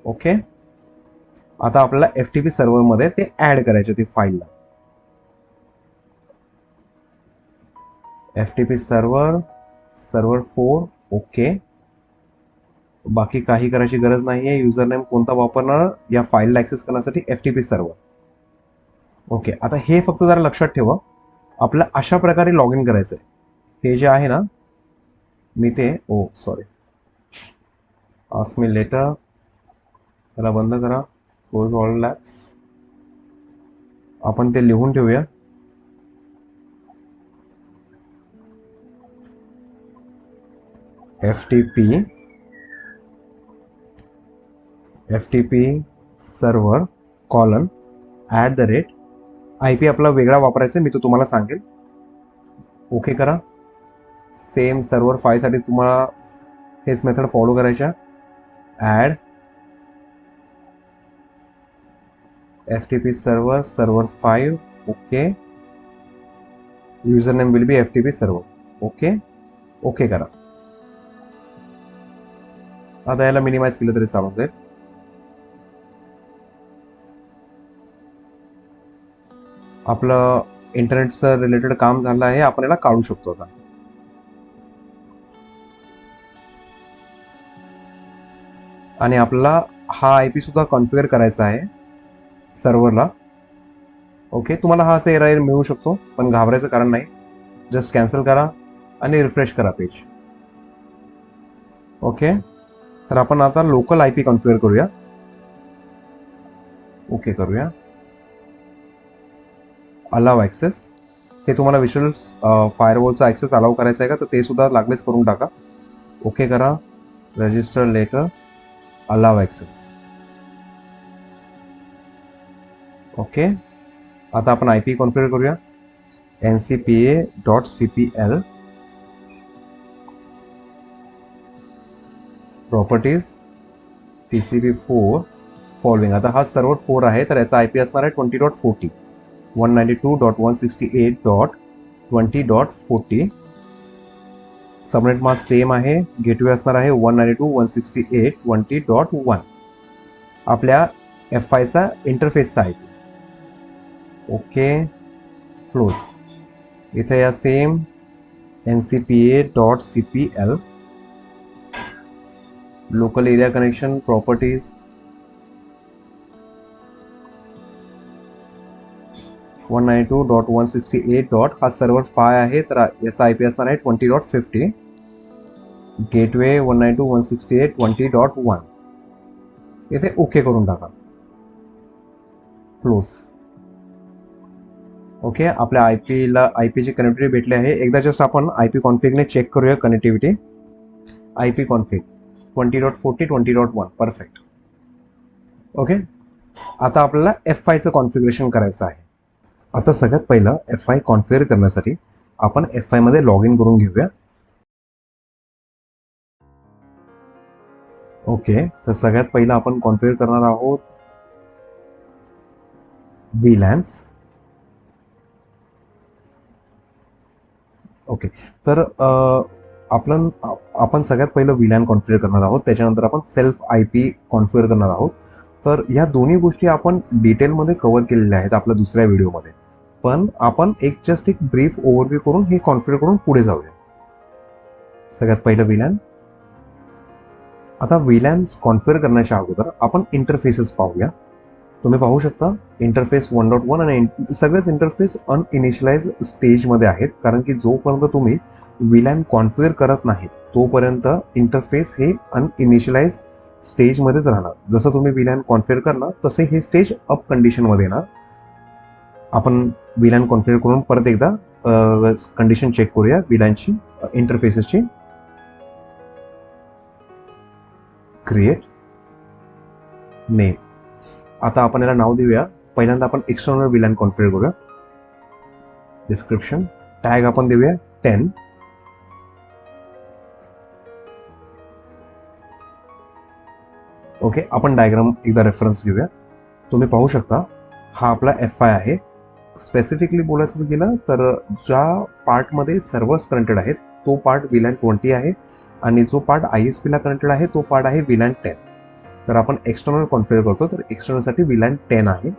ओके. आता आपल्याला FTP सर्व्हरमध्ये ते ॲड करायचे ते फाईलला. FTP server 4. ओके. बाकी काही करायची गरज नाही आहे. युजर नेम कोणता वापरणार या फाईलला ॲक्सेस करण्यासाठी FTP सर्व्हर. ओके. आता हे फक्त जरा लक्षात ठेवा, आपल्याला अशा प्रकारे लॉग इन करायचं आहे. हे जे आहे ना, मी ते सॉरी आस्क मी लेटर. त्याला बंद करा. Close all labs. आपण ते लिहून ठेवूया. FTP सर्व्हर कॉलन @ IP आपला वेगळा वापरायचा, मी तो तुम्हाला सांगेल. ओके करा. सेम सर्व्हर 5 साठी तुम्हाला हेच मेथड फॉलो करायच्या. Add FTP server server 5. Okay. User name will be FTP server. Okay. Okay करा. आता याला मिनिमाइज केलं तरी चालून जाईल. आपलं इंटरनेटचं रिलेटेड काम झालं आहे. आपण याला काढू शकतो आता. आणि आपल्याला हा IP सुद्धा कॉन्फिगर करायचा आहे सर्व्हरला. ओके. तुम्हाला हा असा एरर मिळू शकतो, पण घाबरायचं कारण नाही. जस्ट कॅन्सल करा आणि रिफ्रेश करा पेज. ओके. तर आपण आता लोकल IP कॉन्फिगर करूया. ओके करूया. Allow access. हे तुम्हाला विज्युअल फायरवॉलचा ॲक्सेस अलाव करायचा आहे का, तर ते सुद्धा लागलेच करून टाका. ओके करा. Register letter allow access. Okay. आता आपण IP कॉन्फिगर करूया. ncpa.cpl properties TCP4 following. आता हा सर्व्हर 4 आहे, तर याचा IP असणार आहे 20.40 192.168.20.40. सबनेट मास्क सेम आहे. गेटवे असणार आहे 192.168.20.1. आपल्या F5चा इंटरफेसचा IP. ओके. क्लोज. इथे या same ncpa.cpl local area connection properties 192.168. हा सर्व्हर 5 आहे, तर याचा IP असणार आहे 20.50. गेटवे 192.168.20.1. इथे ओके करून टाका. क्लोज. ओके. आपल्या IPची कनेक्टिव्हिटी भेटली आहे. एकदा जस्ट आपण IP कॉन्फिगने चेक करूया connectivity. IP config 20.40 20.1. Perfect. Okay. आता आपल्याला F5चं कॉन्फिगरेशन करायचं आहे. आता सगळ्यात पहिलं F5 कॉन्फिगर करण्यासाठी आपण F5 मध्ये लॉग इन करून घेऊया. ओके. तर सगळ्यात पहिलं आपण कॉन्फिगर करणार आहोत VLANs. ओके. तर आपण सगळ्यात पहिलं VLAN कॉन्फिगर करणार आहोत. त्याच्यानंतर आपण सेल्फ IP कॉन्फिगर करणार आहोत. तर या दोन्ही गोष्टी आपण डिटेलमध्ये कव्हर केलेल्या आहेत आपल्या दुसऱ्या व्हिडिओमध्ये. पण आपण जस्ट एक ब्रीफ ओव्हरव्ह्यू करून हे कॉन्फिगर करून पुढे जाऊया. सगळ्यात पहिलं VLAN. आता VLANs कॉन्फिगर करण्याच्या अगोदर आपण इंटरफेसेस पाहूया. तुम्ही पाहू शकता इंटरफेस 1.1 आणि सगळेच इंटरफेस अनइनिशियलाइज स्टेजमध्ये आहेत, कारण की जोपर्यंत तुम्ही VLAN कॉन्फिगर करत नाही तोपर्यंत इंटरफेस हे अनइनिशियलाइज स्टेजमध्येच राहणार. जसं तुम्ही VLAN कॉन्फिगर करणार तसे हे स्टेज अप कंडिशनमध्ये येणार. आपण VLAN कॉन्फिगर करून परत एकदा कंडिशन चेक करूया VLANची इंटरफेसेसची. Create name. आता आपण याला नाव देऊया. पहिल्यांदा आपण एक्सटर्नल VLAN कॉन्फिगर करूया. डिस्क्रिप्शन टॅग आपण देऊया 10. ओके. आपण डायग्राम एकदा रेफरन्स घेऊया. तुम्ही पाहू शकता हा आपला F5 आहे. स्पेसिफिकली बोलायचं गेलं तर ज्या पार्टमध्ये सर्व्हर्स कनेक्टेड आहेत तो पार्ट VLAN 20 आहे आणि जो पार्ट ISPला कनेक्टेड आहे तो पार्ट आहे VLAN 10. तर आपण एक्सटर्नल कॉन्फिगर करतो, तर एक्सटर्नलसाठी VLAN 10 आहे.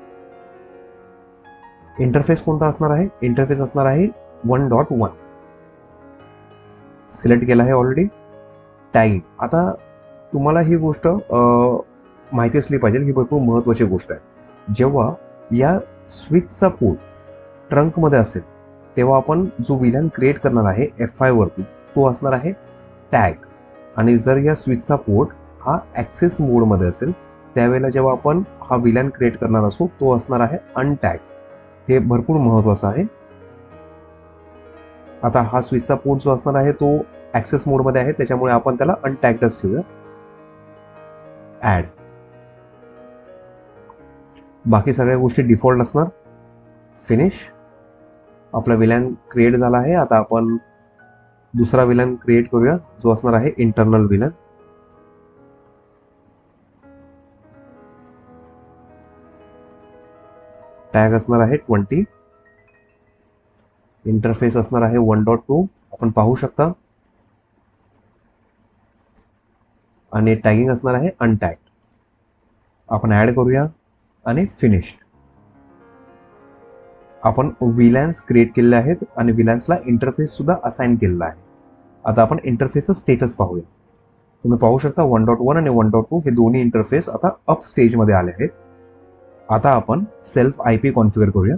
इंटरफेस कोणता असणार आहे? इंटरफेस असणार आहे 1.1. सिलेक्ट केला आहे ऑलरेडी. टॅगिंग. आता तुम्हाला ही गोष्ट माहिती असली पाहिजे, ही भरपूर महत्त्वाची गोष्ट आहे. जेव्हा या स्विचचा पोर्ट ट्रंकमध्ये असेल तेव्हा आपण जो VLAN क्रिएट करणार आहे F5 वरती तो असणार आहे टॅग. आणि जर या स्विचचा पोर्ट हा ॲक्सेस मोडमध्ये असेल त्यावेळेला जेव्हा आपण हा VLAN क्रिएट करणार असू तो असणार आहे अनटॅग. हे भरपूर महत्त्वाचं आहे. आता हा स्विचचा पोर्ट जो असणार आहे तो ॲक्सेस मोडमध्ये आहे, त्याच्यामुळे आपण त्याला अनटॅगडच ठेवूया. ॲड. बाकी सगळ्या गोष्टी डिफॉल्ट असणार. फिनिश. आपला VLAN क्रिएट झाला आहे. आता आपण दुसरा VLAN क्रिएट करूया जो असणार आहे इंटरनल VLAN. टॅग असणार आहे 20, इंटरफेस असणार आहे 1.2 आपण पाहू शकता, आणि टॅगिंग असणार आहे अनटॅग्ड. आपण ऍड करूया आणि फिनिश्ड. आपण व्हीलॅन्स क्रिएट केलेले आहेत आणि व्हीलॅन्सला इंटरफेस सुद्धा असाइन केलेला आहे. आता आपण इंटरफेसचं स्टेटस पाहूया. तुम्ही पाहू शकता 1.1 आणि 1.2 हे दोन्ही इंटरफेस आता अप स्टेजमध्ये आले आहेत. आता आपण सेल्फ IP कॉन्फिगर करूया.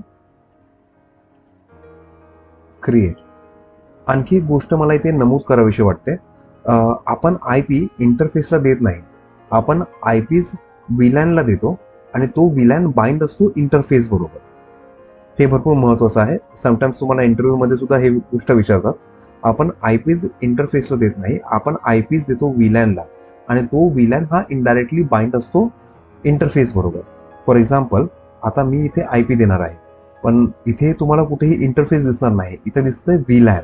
क्रिएट. आणखी एक गोष्ट मला इथे नमूद करावीशी वाटते. आपण IP इंटरफेसला देत नाही, आपण IPs व्हीलॅनला देतो आणि तो व्हीलॅन बाइंड असतो इंटरफेस बरोबर. हे भरपूर महत्त्वाचं आहे. समटाइम्स तुम्हाला इंटरव्ह्यूमध्ये सुद्धा हे गोष्ट विचारतात. आपण IPs इंटरफेसला देत नाही, आपण IPs देतो व्हीलॅनला आणि तो व्हीलॅन हा इनडायरेक्टली बाइंड असतो इंटरफेस बरोबर. फॉर एक्झाम्पल, आता मी इथे IP देणार आहे, पण इथे तुम्हाला कुठेही इंटरफेस दिसणार नाही, इथे दिसतंय व्हीलॅन.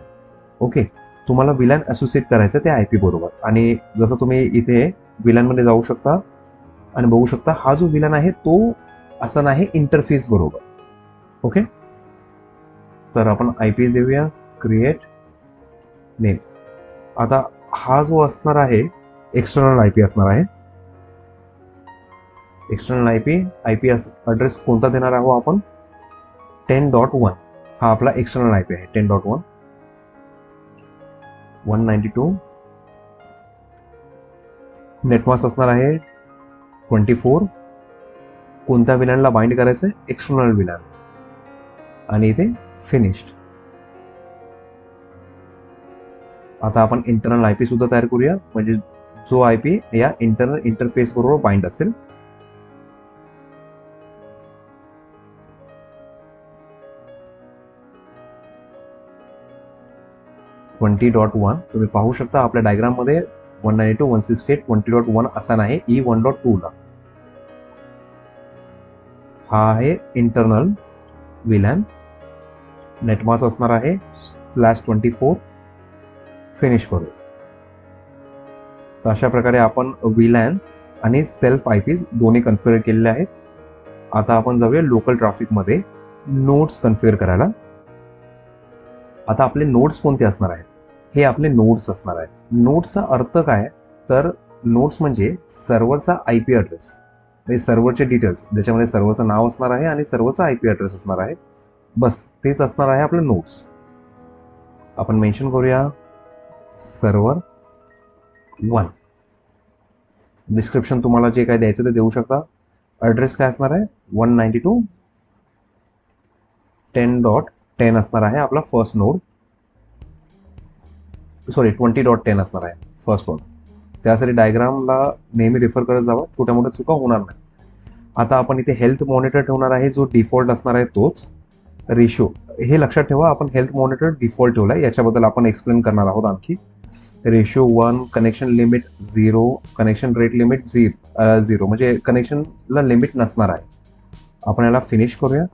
ओके, तुम्हाला व्हीलॅन असोसिएट करायचं त्या IP बरोबर. आणि जसं तुम्ही इथे व्हीलॅनमध्ये जाऊ शकता आणि बघू शकता हा जो व्हीलॅन आहे तो असा नाही इंटरफेस बरोबर. ओके, तर आपण IP देऊया क्रिएट नेम. आता हा जो असणार आहे एक्सटर्नल IP असणार आहे. एक्सटर्नल IP ॲड्रेस कोणता देणार आहोत आपण? 10.1 हा आपला एक्सटर्नल IP आहे. 10.1 192. नेटमास्क असणार आहे 24. कोणत्या व्हीलॅनला बाइंड करायचं आहे? एक्सटर्नल व्हीलॅन. आणि इथे फिनिश्ड. आता आपण इंटरनल IP सुद्धा तयार करूया, म्हणजे जो IP या इंटरनल इंटरफेस बरोबर बाइंड असेल. .1 तुम्ही पाहू शकता आपल्या डायग्राम मध्ये 192, 168, 20.1 असा नाही, E1.2 ला. हा आहे इंटरनल व्हीलॅन. नेटमास्क असणार आहे /24. फिनिश करू. तर अशा प्रकारे आपण व्हीलॅन आणि सेल्फ IPs दोन्ही कन्फिगर केलेले आहेत. आता आपण जाऊया लोकल ट्रॅफिकमध्ये नोड्स कन्फिगर करायला. आता आपले नोड्स कोणते असणार आहेत? हे आपले नोड्स असणार आहेत. नोड्सचा अर्थ काय? तर नोड्स म्हणजे सर्व्हरचा IP ॲड्रेस, म्हणजे सर्व्हरचे डिटेल्स, ज्याच्यामध्ये सर्व्हरचं नाव असणार आहे आणि सर्व्हरचा IP ॲड्रेस असणार आहे. बस तेच असणार आहे आपले नोड्स. आपण मेन्शन करूया सर्व्हर 1. डिस्क्रिप्शन तुम्हाला जे काय द्यायचं ते देऊ शकता. ॲड्रेस काय असणार आहे? 192.10.10 असणार आहे आपला फर्स्ट नोड. सॉरी 20.10 असणार आहे फर्स्ट नोड. त्यासाठी डायग्रामला नेहमी रेफर करत जावं, छोट्या मोठ्या चुका होणार नाही. आता आपण इथे हेल्थ मॉनिटर ठेवणार आहे, जो डिफॉल्ट असणार आहे तोच. रेशो हे लक्षात ठेवा, आपण हेल्थ मॉनिटर डिफॉल्ट ठेवला आहे, याच्याबद्दल आपण एक्सप्लेन करणार आहोत आणखी. Ratio 1, connection limit 0, connection rate limit 0, म्हणजे कनेक्शनला लिमिट नसणार आहे. आपण याला फिनिश करूया.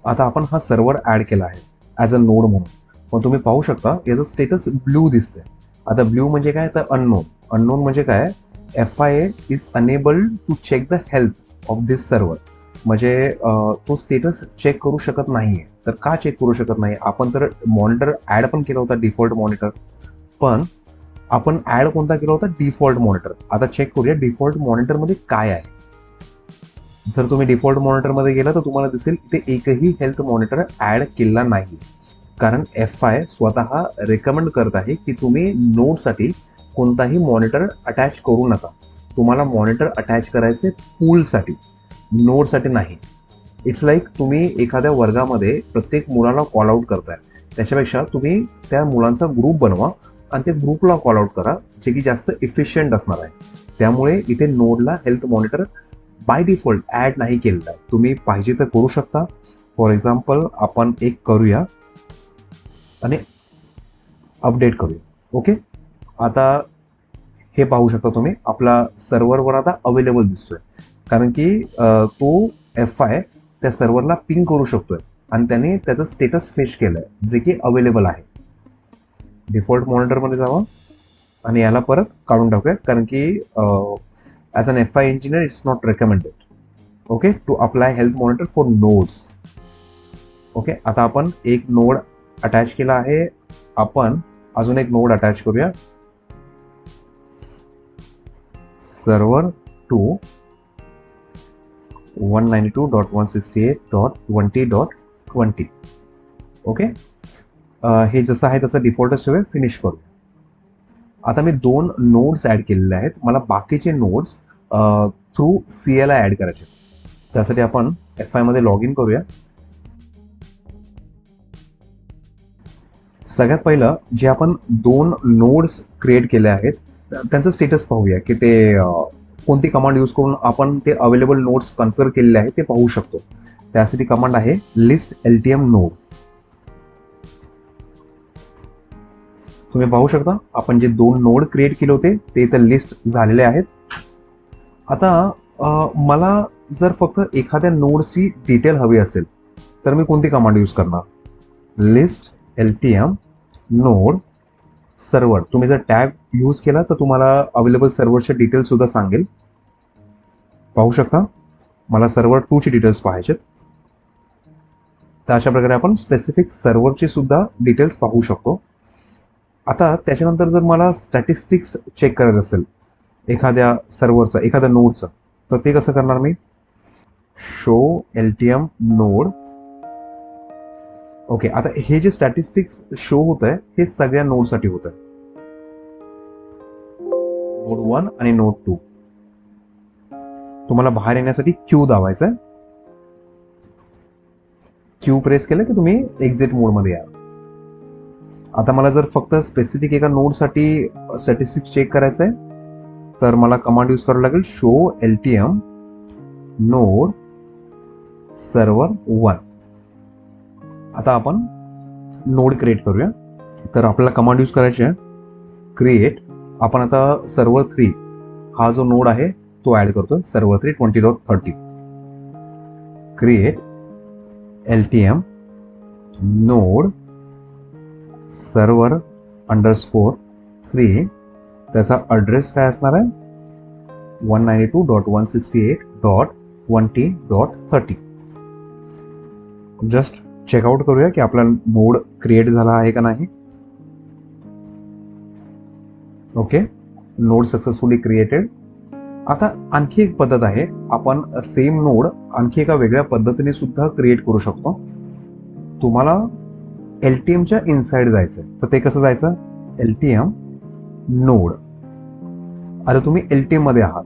आता आपण हा सर्व्हर ॲड केला आहे ॲज अ नोड म्हणून, पण तुम्ही पाहू शकता याचं स्टेटस ब्ल्यू दिसतंय. आता ब्ल्यू म्हणजे काय? तर अननोन. अननोन म्हणजे काय? FIA is enable to check the health of this server, म्हणजे तो स्टेटस चेक करू शकत नाहीये. तर का चेक करू शकत नाही? आपण तर मॉनिटर ॲड पण केला होता, डिफॉल्ट मॉनिटर. पण आपण ॲड कोणता केला होता? Default monitor. आता चेक करूया डिफॉल्ट मॉनिटरमध्ये काय आहे. जर तुम्ही डिफॉल्ट मॉनिटरमध्ये गेला तर तुम्हाला दिसेल इथे एकही हेल्थ मॉनिटर ॲड केला नाही, कारण FI स्वतः रेकमेंड करत आहे की तुम्ही नोडसाठी कोणताही मॉनिटर अटॅच करू नका. तुम्हाला मॉनिटर अटॅच करायचे पूलसाठी, नोडसाठी नाही. इट्स लाईक तुम्ही एखाद्या वर्गामध्ये प्रत्येक मुलाला कॉल आउट करताय, त्याच्यापेक्षा तुम्ही त्या मुलांचा ग्रुप बनवा आणि त्या ग्रुपला कॉल आउट करा, जे की जास्त इफिशियंट असणार आहे. त्यामुळे इथे नोडला health monitor by default add नाही केलेला आहे. तुम्ही पाहिजे तर करू शकता. फॉर एक्झाम्पल आपण एक करूया आणि अपडेट करूया. ओके, आता हे पाहू शकता तुम्ही आपला सर्व्हरवर आता अवेलेबल दिसतोय, कारण की तो FI त्या सर्व्हरला पिंग करू शकतोय आणि त्याने त्याचं स्टेटस फेच केलंय, जे की अवेलेबल आहे. डिफॉल्ट मॉनिटरमध्ये जावा आणि याला परत काढून टाकूया, कारण की as an FI engineer it's not recommended. Okay, to apply health monitor for nodes. Okay, आता आपण एक नोड अटॅच केला आहे. आपण अजून एक नोड अटॅच करूया. Server to 192.168.20.20. ओके, हे जसं आहे तसं डिफॉल्टच ठेवूया. फिनिश करू. आता मी 2 नोड्स ॲड केलेले आहेत. मला बाकीचे नोड्स थ्रू CLI ॲड करायचे. त्यासाठी आपण F5 मध्ये लॉग इन करूया. सगळ्यात पहिलं जे आपण 2 नोड्स क्रिएट केले आहेत त्यांचं स्टेटस पाहूया की ते कोणती कमांड यूज करून आपण ते अवेलेबल नोड्स कन्फिगर केलेले आहेत ते पाहू शकतो. त्यासाठी कमांड आहे लिस्ट LTM नोड. तुम्ही पाहू शकता आपण जे 2 नोड क्रिएट केले होते ते इथे लिस्ट झालेले आहेत. आता मला जर फक्त एखाद्या नोडची डिटेल हवी असेल तर मी कोणती कमांड यूज करणार? List LTM node server. तुम्ही जर टॅग यूज केला तर तुम्हाला अवेलेबल सर्व्हरचे डिटेल्स सुद्धा सांगेल. पाहू शकता मला सर्व्हर 2 ची डिटेल्स पाहायचेत. तर अशा प्रकारे आपण स्पेसिफिक सर्व्हरची सुद्धा डिटेल्स पाहू शकतो. आता त्याच्यानंतर जर मला स्टॅटिस्टिक्स चेक करायचं असेल एखाद्या सर्व्हरचं, एखाद्या नोडचं, तर ते कसं करणार मी? Show LTM node. ओके, आता हे जे स्टॅटिस्टिक्स शो होत आहे हे सगळ्या नोडसाठी होत आहे. नोड 1 आणि नोड 2. तुम्हाला बाहेर येण्यासाठी Q दाबायचं आहे. Q प्रेस केलं की तुम्ही एक्झिट मोडमध्ये या. आता मला जर फक्त स्पेसिफिक एका नोडसाठी स्टॅटिस्टिक्स चेक करायचं आहे तर मला कमांड यूज करावं लागेल शो LTM नोड सर्व्हर 1. आता आपण नोड क्रिएट करूया. तर आपल्याला कमांड यूज करायची आहे क्रिएट. आपण आता सर्व्हर 3 हा जो नोड आहे तो ऍड करतोय. Server 3 20.30. Create LTM node server _3. त्याचा ॲड्रेस काय असणार आहे? 192.168.20.30. जस्ट चेकआउट करूया की आपला नोड क्रिएट झाला आहे का नाही. Okay, node successfully created. आता आणखी एक पद्धत आहे. आपण सेम नोड आणखी एका वेगळ्या पद्धतीने सुद्धा क्रिएट करू शकतो. तुम्हाला LTMच्या इनसाइड जायचं आहे. तर ते कसं जायचं? LTM node. अरे तुम्ही LTM मध्ये आहात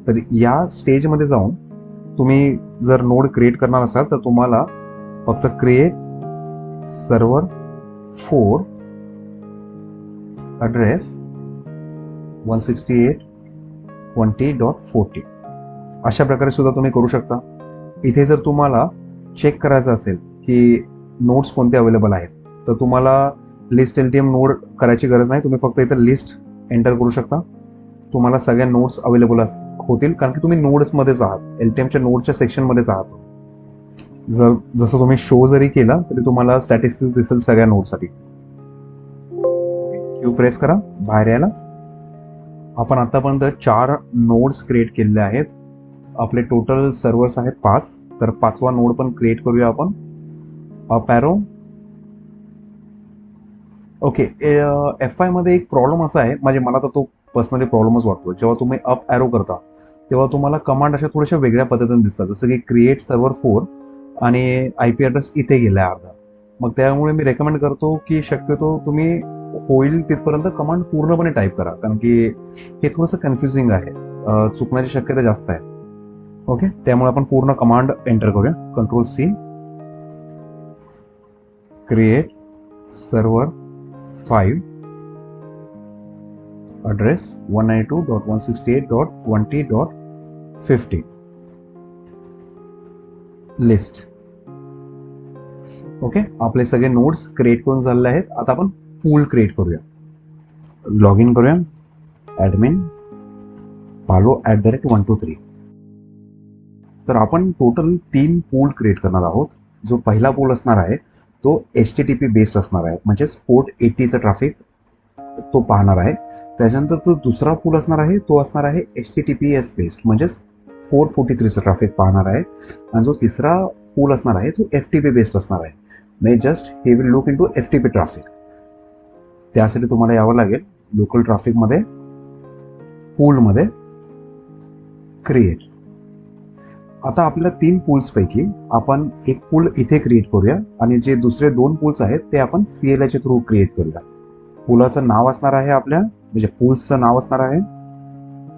तर या स्टेजमध्ये जाऊन तुम्ही जर नोड क्रिएट करणार असाल तर तुम्हाला फक्त क्रिएट सर्व्हर 4 ॲड्रेस 168.20.40 अशा प्रकारे सुद्धा तुम्ही करू शकता. इथे जर तुम्हाला चेक करायचं असेल की नोड्स कोणते अवेलेबल आहेत तर तुम्हाला लिस्ट LTM नोड करायची गरज नाही. तुम्ही फक्त इथे लिस्ट एंटर करू शकता. तुम्हाला सगळ्या नोड्स अवेलेबल होतील कारण की तुम्ही नोड्समध्येच आहात. LTMच्या नोडच्या सेक्शनमध्येच आहात. जसं तुम्ही शो जरी केला तरी तुम्हाला स्टॅटिस्टिक्स दिसेल सगळ्या नोडसाठी. Q प्रेस करा बाहेर यायला. आपण आतापर्यंत 4 नोड्स क्रिएट केलेले आहेत. आपले टोटल सर्व्हर्स आहेत 5. तर 5वा नोड पण क्रिएट करूया आपण. Up arrow. ओके, F5 मध्ये एक प्रॉब्लेम असा आहे, म्हणजे मला तर तो पर्सनली प्रॉब्लेमच वाटतो. जेव्हा तुम्ही अप ॲरो करता तेव्हा तुम्हाला कमांड अशा थोड्याशा वेगळ्या पद्धतीने दिसतात. जसं की क्रिएट सर्व्हर 4 आणि IP ॲड्रेस इथे गेला अर्धा. मग त्यामुळे मी रेकमेंड करतो की शक्यतो तुम्ही होईल तिथपर्यंत कमांड पूर्णपणे टाईप करा कारण की हे थोडंसं कन्फ्युजिंग आहे. चुकण्याची शक्यता जास्त आहे. ओके, त्यामुळे आपण पूर्ण कमांड एंटर करूया. Ctrl+C. Create server 5 address 192.168.20.50 list. Okay, आपले सगळे नोड्स क्रिएट करून झालेले आहेत. आता आपण पूल क्रिएट करूया. लॉग इन करूया. Admin palo@123. तर आपण टोटल 3 पूल क्रिएट करणार आहोत. जो पहिला पूल असणार आहे तो HTTP बेस्ड असणार आहे, म्हणजेच पोर्ट 80चं ट्रॅफिक तो पाहणार आहे. त्याच्यानंतर जो दुसरा पूल असणार आहे तो असणार आहे HTTPS बेस्ड, म्हणजेच 443चं ट्रॅफिक पाहणार आहे आणि जो तिसरा पूल असणार आहे तो FTP बेस्ड असणार आहे. म्हणजे जस्ट हे will look into FTP traffic. त्यासाठी तुम्हाला यावं लागेल लोकल ट्रॅफिकमध्ये, पूलमध्ये क्रिएट. आता आपल्या 3 पूल्सपैकी आपण एक पूल इथे क्रिएट करूया आणि जे दुसरे 2 पूल्स आहेत ते आपण CLI च्या थ्रू क्रिएट करूया. पूलाचं नाव असणार आहे आपल्या, म्हणजे पूल्सचं नाव असणार आहे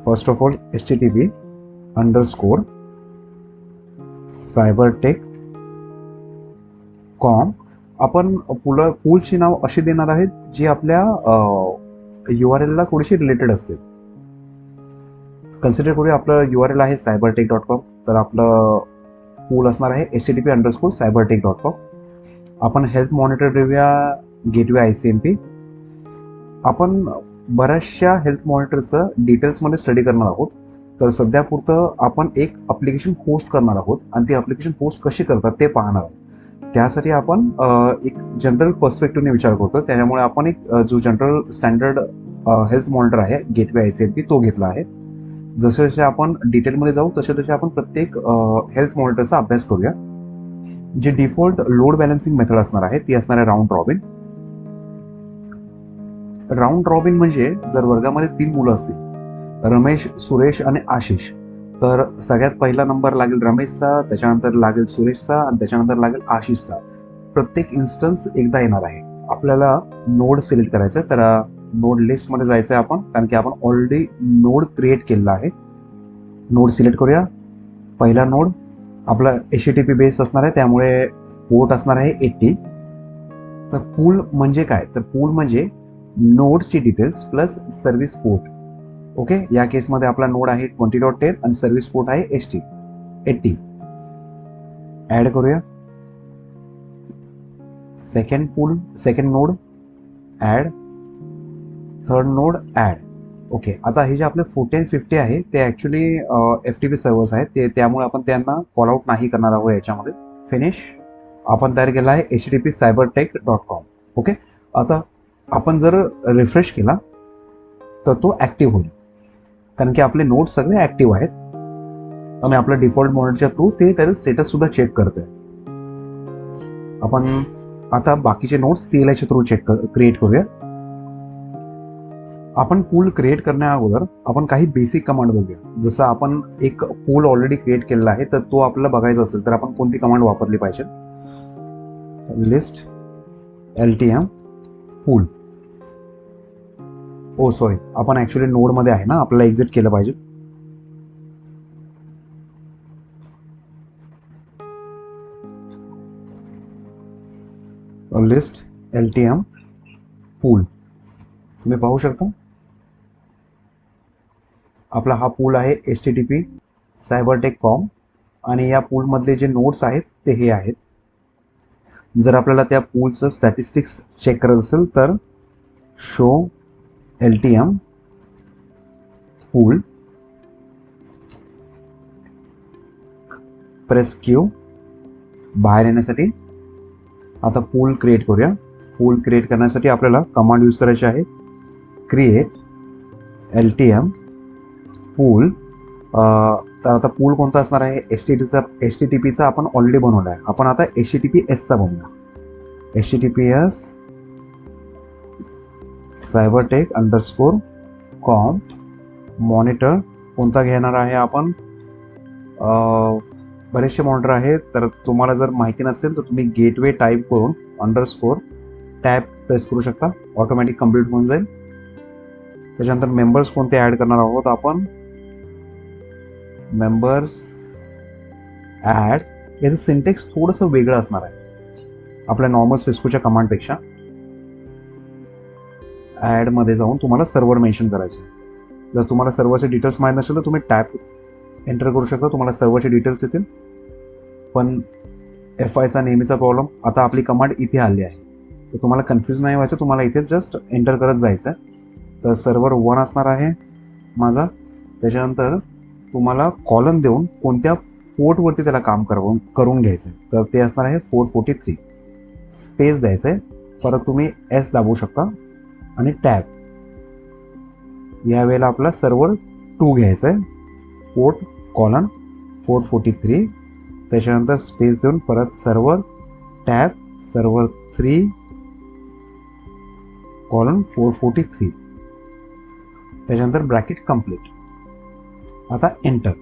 फर्स्ट ऑफ ऑल http_cybertech.com. आपण पूलची नाव अशी देणार आहेत जी आपल्या URL ला थोडीशी रिलेटेड असतील. कन्सिडर करूया आपलं URL आहे cybertech.com, तर आपलं पूल असणार आहे http_cybertech.com. आपण हेल्थ मॉनिटर देऊया गेटवे ICMP. आपण बऱ्याचशा हेल्थ मॉनिटरचं डिटेल्समध्ये स्टडी करणार आहोत, तर सध्यापुरतं आपण एक ॲप्लिकेशन होस्ट करणार आहोत आणि ती ॲप्लिकेशन होस्ट कशी करतात ते पाहणार आहोत. त्यासाठी आपण एक जनरल पर्स्पेक्टिव्हने विचार करतो. त्याच्यामुळे आपण एक जो जनरल स्टँडर्ड हेल्थ मॉनिटर आहे गेटवे ICMP तो घेतला आहे. जसे जसे आपण डिटेलमध्ये जाऊ तसे आपण प्रत्येक हेल्थ मॉनिटरचा अभ्यास करूया. जी डिफॉल्ट लोड बॅलन्सिंग मेथड असणार आहे ती असणार आहे राऊंड रॉबिन. राऊंड रॉबिन म्हणजे जर वर्गामध्ये 3 मुलं असतील, रमेश, सुरेश आणि आशिष, तर सगळ्यात पहिला नंबर लागेल रमेशचा, त्याच्यानंतर लागेल सुरेशचा आणि त्याच्यानंतर लागेल आशिषचा. प्रत्येक इन्स्टन्स एकदा येणार आहे. आपल्याला नोड सिलेक्ट करायचं आहे, तर नोड लिस्टमध्ये जायचं आहे आपण, कारण की आपण ऑलरेडी नोड क्रिएट केलेला आहे. नोड सिलेक्ट करूया. पहिला नोड आपला HTTP बेस असणार आहे, त्यामुळे पोर्ट असणार आहे 80. तर पूल म्हणजे काय, तर पूल म्हणजे नोडची details plus service port. Okay, या केसमध्ये आपला नोड आहे 20.10 आणि सर्व्हिस पोर्ट आहे 80. ऍड करूया. Second node add, third node add. Okay, आता हे जे आपले 40 आणि 50 आहे ते ॲक्च्युली FTP सर्व्हर्स आहेत, त्यामुळे आपण त्यांना कॉल आउट नाही करणार आहोत याच्यामध्ये. फिनिश. आपण तयार केला आहे http://cybertech.com. ओके, आता आपण जर रिफ्रेश केला तर तो ॲक्टिव्ह होईल, कारण की आपले नोड सगळे ॲक्टिव्ह आहेत आणि आपल्या डिफॉल्ट मॉनिटरच्या थ्रू ते त्याचं स्टेटस सुद्धा चेक करते. आपण आता बाकीचे नोड्स CLI च्या थ्रू क्रिएट करूया. आपण पूल क्रिएट करण्या अगोदर आपण काही बेसिक कमांड बघूया. जसं आपण एक पूल ऑलरेडी क्रिएट केलेला आहे, तर तो आपल्याला बघायचा असेल तर आपण कोणती कमांड वापरली पाहिजे. लिस्ट LTM पूल. सॉरी, आपण ॲक्च्युली नोडमध्ये आहे ना, आपल्याला एक्झिट केलं पाहिजे. लिस्ट LTM पूल. तुम्ही पाहू शकता आपला हा पूल आहे http://cybertech.com आणि या पूलमधले जे नोड्स आहेत ते हे आहेत. जर आपल्याला त्या पूलचं स्टॅटिस्टिक्स चेक करायचं असेल तर शो LTM पूल, प्रेस Q बाहेर येण्यासाठी. आता पूल क्रिएट करूया. पूल क्रिएट करण्यासाठी आपल्याला कमांड यूज करायची आहे क्रिएट LTM पूल. तर आता पूल कोणता असणार आहे, HTTPचा आपण ऑलरेडी बनवला आहे. आपण आता HTTPSचा बनवूया. HTTPS cybertech_com मॉनिटर कोणता घेणार आहे आपण. बरेचसे मॉनिटर आहेत, तर तुम्हाला जर माहिती नसेल तर तुम्ही गेटवे टाईप करून _टॅब प्रेस करू शकता, ऑटोमॅटिक कम्प्लीट होऊन जाईल. त्याच्यानंतर मेंबर्स कोणते ॲड करणार आहोत आपण. Members add. याचं सिंटेक्स थोडंसं वेगळं असणार आहे आपल्या नॉर्मल सिस्कोच्या कमांडपेक्षा. ॲडमध्ये जाऊन तुम्हाला सर्व्हर मेन्शन करायचं. जर तुम्हाला सर्व्हरचे डिटेल्स माहीत नसेल तर तुम्ही टॅब एंटर करू शकता, तुम्हाला सर्व्हरचे डिटेल्स येतील. पण FIचा नेहमीचा प्रॉब्लेम, आता आपली कमांड इथे आली आहे तर तुम्हाला कन्फ्यूज नाही व्हायचं, तुम्हाला इथेच जस्ट एंटर करत जायचं आहे. तर सर्व्हर 1 असणार आहे माझा. त्याच्यानंतर तुम्हाला कॉलन देऊन कोणत्या पोर्टवरती त्याला काम करून घ्यायचं आहे, तर ते असणार आहे 443. स्पेस द्यायचं आहे, परत तुम्ही S दाबू शकता आणि टॅब. यावेळेला आपला सर्व्हर 2 घ्यायचा आहे, पोर्ट कॉलन 443, त्याच्यानंतर स्पेस देऊन परत सर्व्हर टॅब सर्व्हर 3 कॉलन 443, त्याच्यानंतर ब्रॅकेट कंप्लीट. आता एंटर.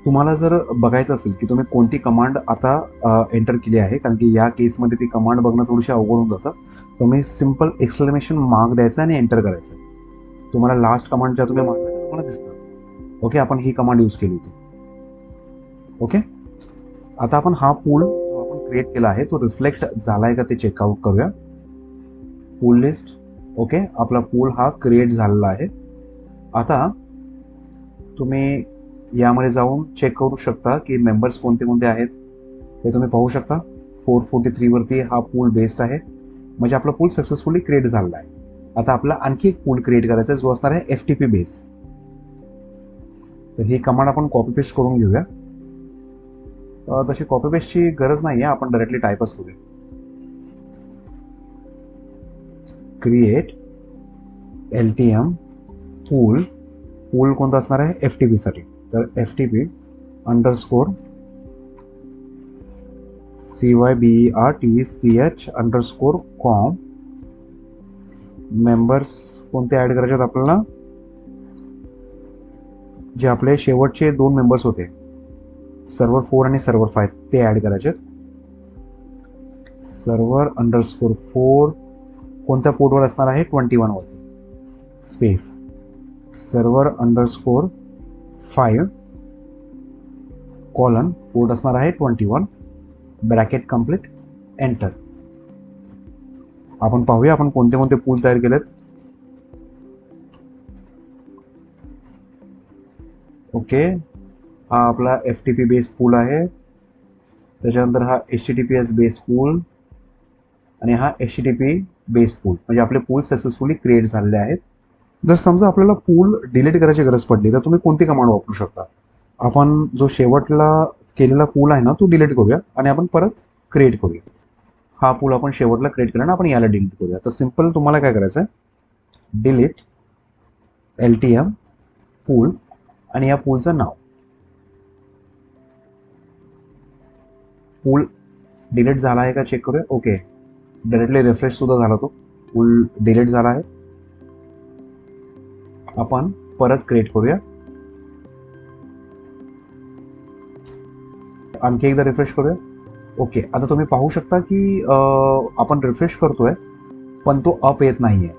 तुम्हाला जर बघायचं असेल की तुम्ही कोणती कमांड आता एंटर केली आहे, कारण की या केसमध्ये ती कमांड बघणं थोडीशी अवघड होऊन जातं, तुम्ही सिम्पल एक्सक्लेमेशन मार्क द्यायचं आणि एंटर करायचं. तुम्हाला लास्ट कमांड ज्या तुम्ही मारल्या त्या तुम्हाला दिसतं. ओके, आपण ही कमांड यूज केली होती. ओके, आता आपण हा पूल जो आपण क्रिएट केला आहे तो रिफ्लेक्ट झालाय का ते चेकआउट करूया. पूल लिस्ट. ओके, आपला पूल हा क्रिएट झालेला आहे. आता तुम्ही यामध्ये जाऊन चेक करू शकता की मेंबर्स कोणते कोणते आहेत हे तुम्ही पाहू शकता. 443 वरती हा पूल बेस्ड आहे, म्हणजे आपला पूल सक्सेसफुली क्रिएट झालेला आहे. आता आपला आणखी एक पूल क्रिएट करायचा आहे जो असणार आहे FTP बेस. तर ही कमांड आपण कॉपी पेस्ट करून घेऊया. तशी कॉपी पेस्टची गरज नाही आहे, आपण डायरेक्टली टाईपच करूया. क्रिएट LTM पूल. पूल कोणता असणार आहे FTP साठी, तर FTP underscore CYBERTCH underscore com. Members कोणते ॲड करायचे आहेत आपल्याला, जे आपले शेवटचे 2 मेंबर्स होते सर्व्हर 4 आणि सर्व्हर 5 ते ॲड करायचे आहेत. सर्व्हर अंडरस्कोर 4 कोणत्या पोर्टवर असणार आहे 21 वरती. Space server underscore 5 colon port असणार आहे 21 ब्रॅकेट कंप्लीट. एंटर. आपण पाहूया आपण कोणते कोणते पूल तयार केलेत. ओके, हा आपला FTP बेस पूल आहे, त्याच्यानंतर हा HTTPS बेस पूल आणि हा HTTP बेस पूल, म्हणजे आपले पूल सक्सेसफुली क्रिएट झालेले आहेत. जर समजा आपल्याला पूल डिलीट करायची गरज पडली तर तुम्ही कोणती कमांड वापरू शकता. आपण जो शेवटला केलेला पूल आहे ना तो डिलीट करूया आणि आपण परत क्रिएट करूया. हा पूल आपण शेवटला क्रिएट केला ना, आपण याला डिलीट करूया. तर सिम्पल तुम्हाला काय करायचं आहे, डिलीट LTM पूल आणि या पूलचं नाव. पूल डिलीट झाला आहे का चेक करूया. ओके, डायरेक्टली रिफ्रेश सुद्धा झाला, तो पूल डिलीट झाला आहे. आपण परत क्रिएट करूया. आणखी एकदा रिफ्रेश करूया. ओके, आता तुम्ही पाहू शकता की आपण रिफ्रेश करतोय पण तो अप येत नाहीये.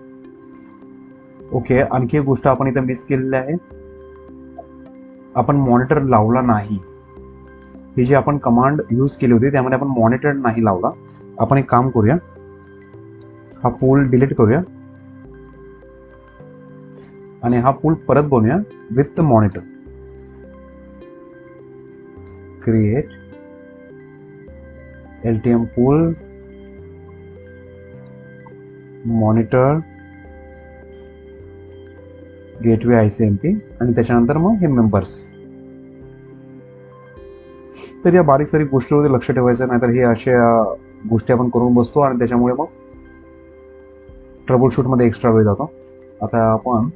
ओके, आणखी एक गोष्ट आपण इथे मिस केलेली आहे, आपण मॉनिटर लावला नाही. ही जी आपण कमांड यूज केली होती त्यामध्ये आपण मॉनिटर नाही लावला. आपण एक काम करूया, हा पूल डिलीट करूया आणि हा पूल परत बनवूया with monitor. Create LTM pool monitor gateway ICMP आणि त्याच्यानंतर मग हे मेंबर्स. तर या बारीक सारीक गोष्टीवरती लक्ष ठेवायचं, नाहीतर हे अशा गोष्टी आपण करून बसतो आणि त्याच्यामुळे मग ट्रबल शूटमध्ये एक्स्ट्रा वेळ जातो. आता आपण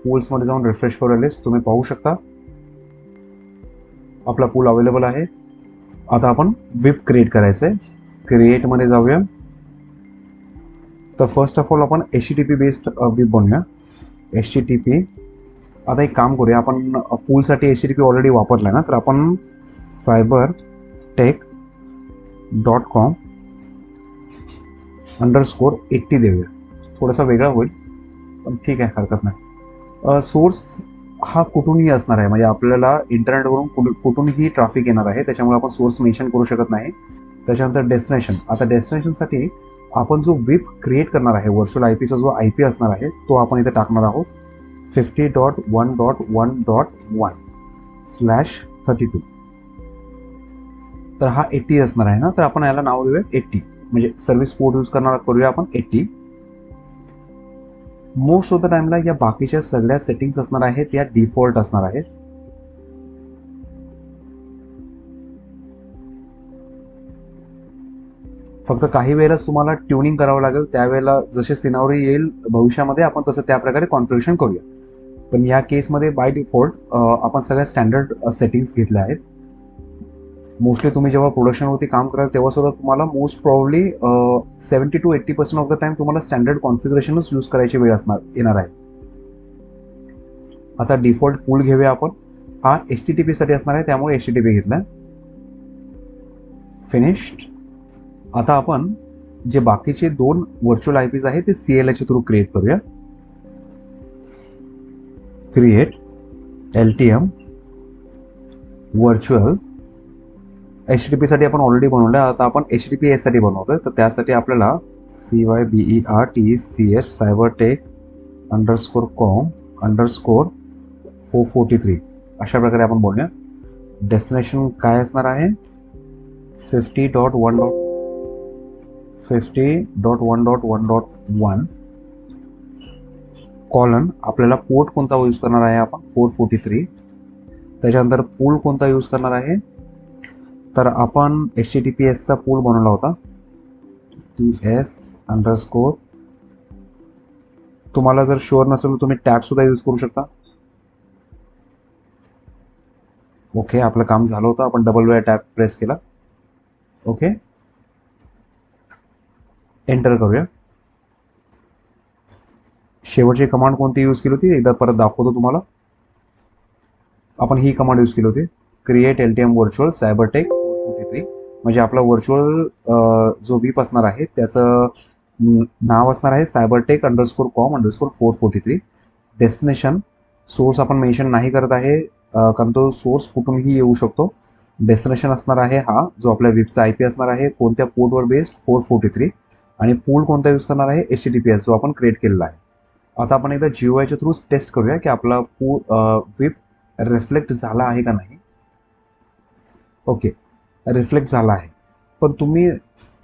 पूल्समध्ये जाऊन रिफ्रेश करूया लिस्ट. तुम्ही पाहू शकता आपला पूल अवेलेबल आहे. आता आपण विप क्रिएट करायचं आहे. क्रिएटमध्ये जाऊया. तर फर्स्ट ऑफ ऑल आपण HTTP बेस्ड विप बनवूया. HTTP. आता एक काम करूया, आपण पूलसाठी HTTP ऑलरेडी वापरला आहे ना, तर आपण cybertech.com _80 देऊया. थोडासा वेगळा होईल पण ठीक आहे, हरकत नाही. सोर्स हा कुठूनही असणार आहे, म्हणजे आपल्याला इंटरनेटवरून कुठूनही ट्रॅफिक येणार आहे, त्याच्यामुळे आपण सोर्स मेन्शन करू शकत नाही. त्याच्यानंतर डेस्टिनेशन. आता डेस्टिनेशनसाठी आपण जो विप क्रिएट करणार आहे, व्हर्च्युअल IPचा जो IP असणार आहे तो आपण इथे टाकणार आहोत. 50.1.1.1/32. तर हा 80 असणार आहे ना, तर आपण याला नाव देऊया 80, म्हणजे सर्व्हिस पोर्ट यूज करूया आपण 80. मोस्ट ऑफ द टाइमला या बाकीच्या सगळ्या सेटिंग्स असणार आहेत या डिफॉल्ट असणार आहेत. फक्त काही वेळेलाच तुम्हाला ट्युनिंग करावं लागेल, त्यावेळेला जसे सिनारी येईल भविष्यामध्ये आपण तसं त्या प्रकारे कॉन्फिगरेशन करूया. पण या केसमध्ये बाय डिफॉल्ट आपण सगळ्या स्टँडर्ड सेटिंग्स घेतल्या आहेत. मोस्टली तुम्ही जेव्हा प्रोडक्शनवरती काम कराल तेव्हा सुद्धा तुम्हाला most probably 70-80% of the time तुम्हाला स्टँडर्ड कॉन्फिगरेशनच यूज करायची वेळ येणार आहे. आता डिफॉल्ट पूल घेऊया आपण. हा HTTP साठी असणार आहे, त्यामुळे HTTP घेतला. फिनिश्ड. आता आपण जे बाकीचे 2 व्हर्च्युअल IPs आहेत ते CLI च्या थ्रू क्रिएट करूया. Create LTM virtual. HTTP साठी आपण ऑलरेडी बनवलं. आता आपण HTTPS साठी बनवतोय, तर त्यासाठी आपल्याला CYBERTCH cybertech_com_443 अशा प्रकारे आपण बोलूया. डेस्टिनेशन काय असणार आहे? 50.1.1.1 कॉलन. आपल्याला पोर्ट कोणता यूज करणार आहे आपण? 443. त्याच्यानंतर पूल कोणता यूज करणार आहे? तर आपण HTTPS चा पूल बनवला होता, TS_. तुम्हाला जर शुअर नसेल तर तुम्ही टॅब सुद्धा यूज करू शकता. ओके, आपलं काम झालं होतं. आपण डबल वेळा टॅब प्रेस केला. ओके, एंटर करूया. शेवटची कमांड कोणती यूज केली होती एकदा परत दाखवतो तुम्हाला. आपण ही कमांड यूज केली होती, क्रिएट LTM व्हर्च्युअल cybertech_443. म्हणजे आपला व्हर्च्युअल जो व्हीप असणार आहे त्याचं नाव असणार आहे cybertech_com_443. डेस्टिनेशन सोर्स आपण मेन्शन नाही करत आहे, कारण तो सोर्स कुठूनही येऊ शकतो. डेस्टिनेशन असणार आहे हा जो आपल्या व्हीपचा IP असणार आहे, कोणत्या पोर्टवर बेस्ड 443. आणि पूल कोणता यूज करणार आहे? HTTPS जो आपण क्रिएट केलेला आहे. आता आपण एकदा GUI च्या थ्रू टेस्ट करूया की आपला व्हीप रिफ्लेक्ट झाला आहे का नाही. ओके, रिफ्लेक्ट झाला आहे. पण तुम्ही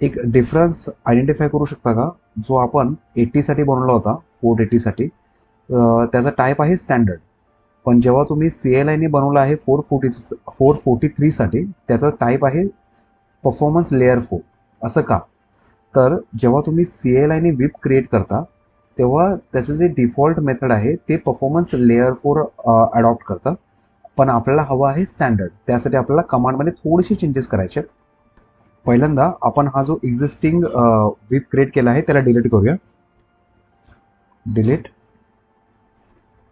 एक डिफरन्स आयडेंटिफाय करू शकता का? जो आपण 80 साठी बनवला होता, पोर्ट 80 साठी, त्याचा टाईप आहे स्टँडर्ड. पण जेव्हा तुम्ही CLI बनवला आहे 443 साठी, त्याचा टाईप आहे परफॉर्मन्स लेअर 4. असं का? तर जेव्हा तुम्ही CLI व्हीप क्रिएट करता तेव्हा त्याचं जे डिफॉल्ट मेथड आहे ते परफॉर्मन्स लेअर 4 अडॉप्ट करतं. पण आपल्याला हवं आहे स्टँडर्ड. त्यासाठी आपल्याला कमांडमध्ये थोडेसे चेंजेस करायचे आहेत. पहिल्यांदा आपण हा जो एक्झिस्टिंग व्हीप क्रिएट केला आहे त्याला डिलीट करूया. Delete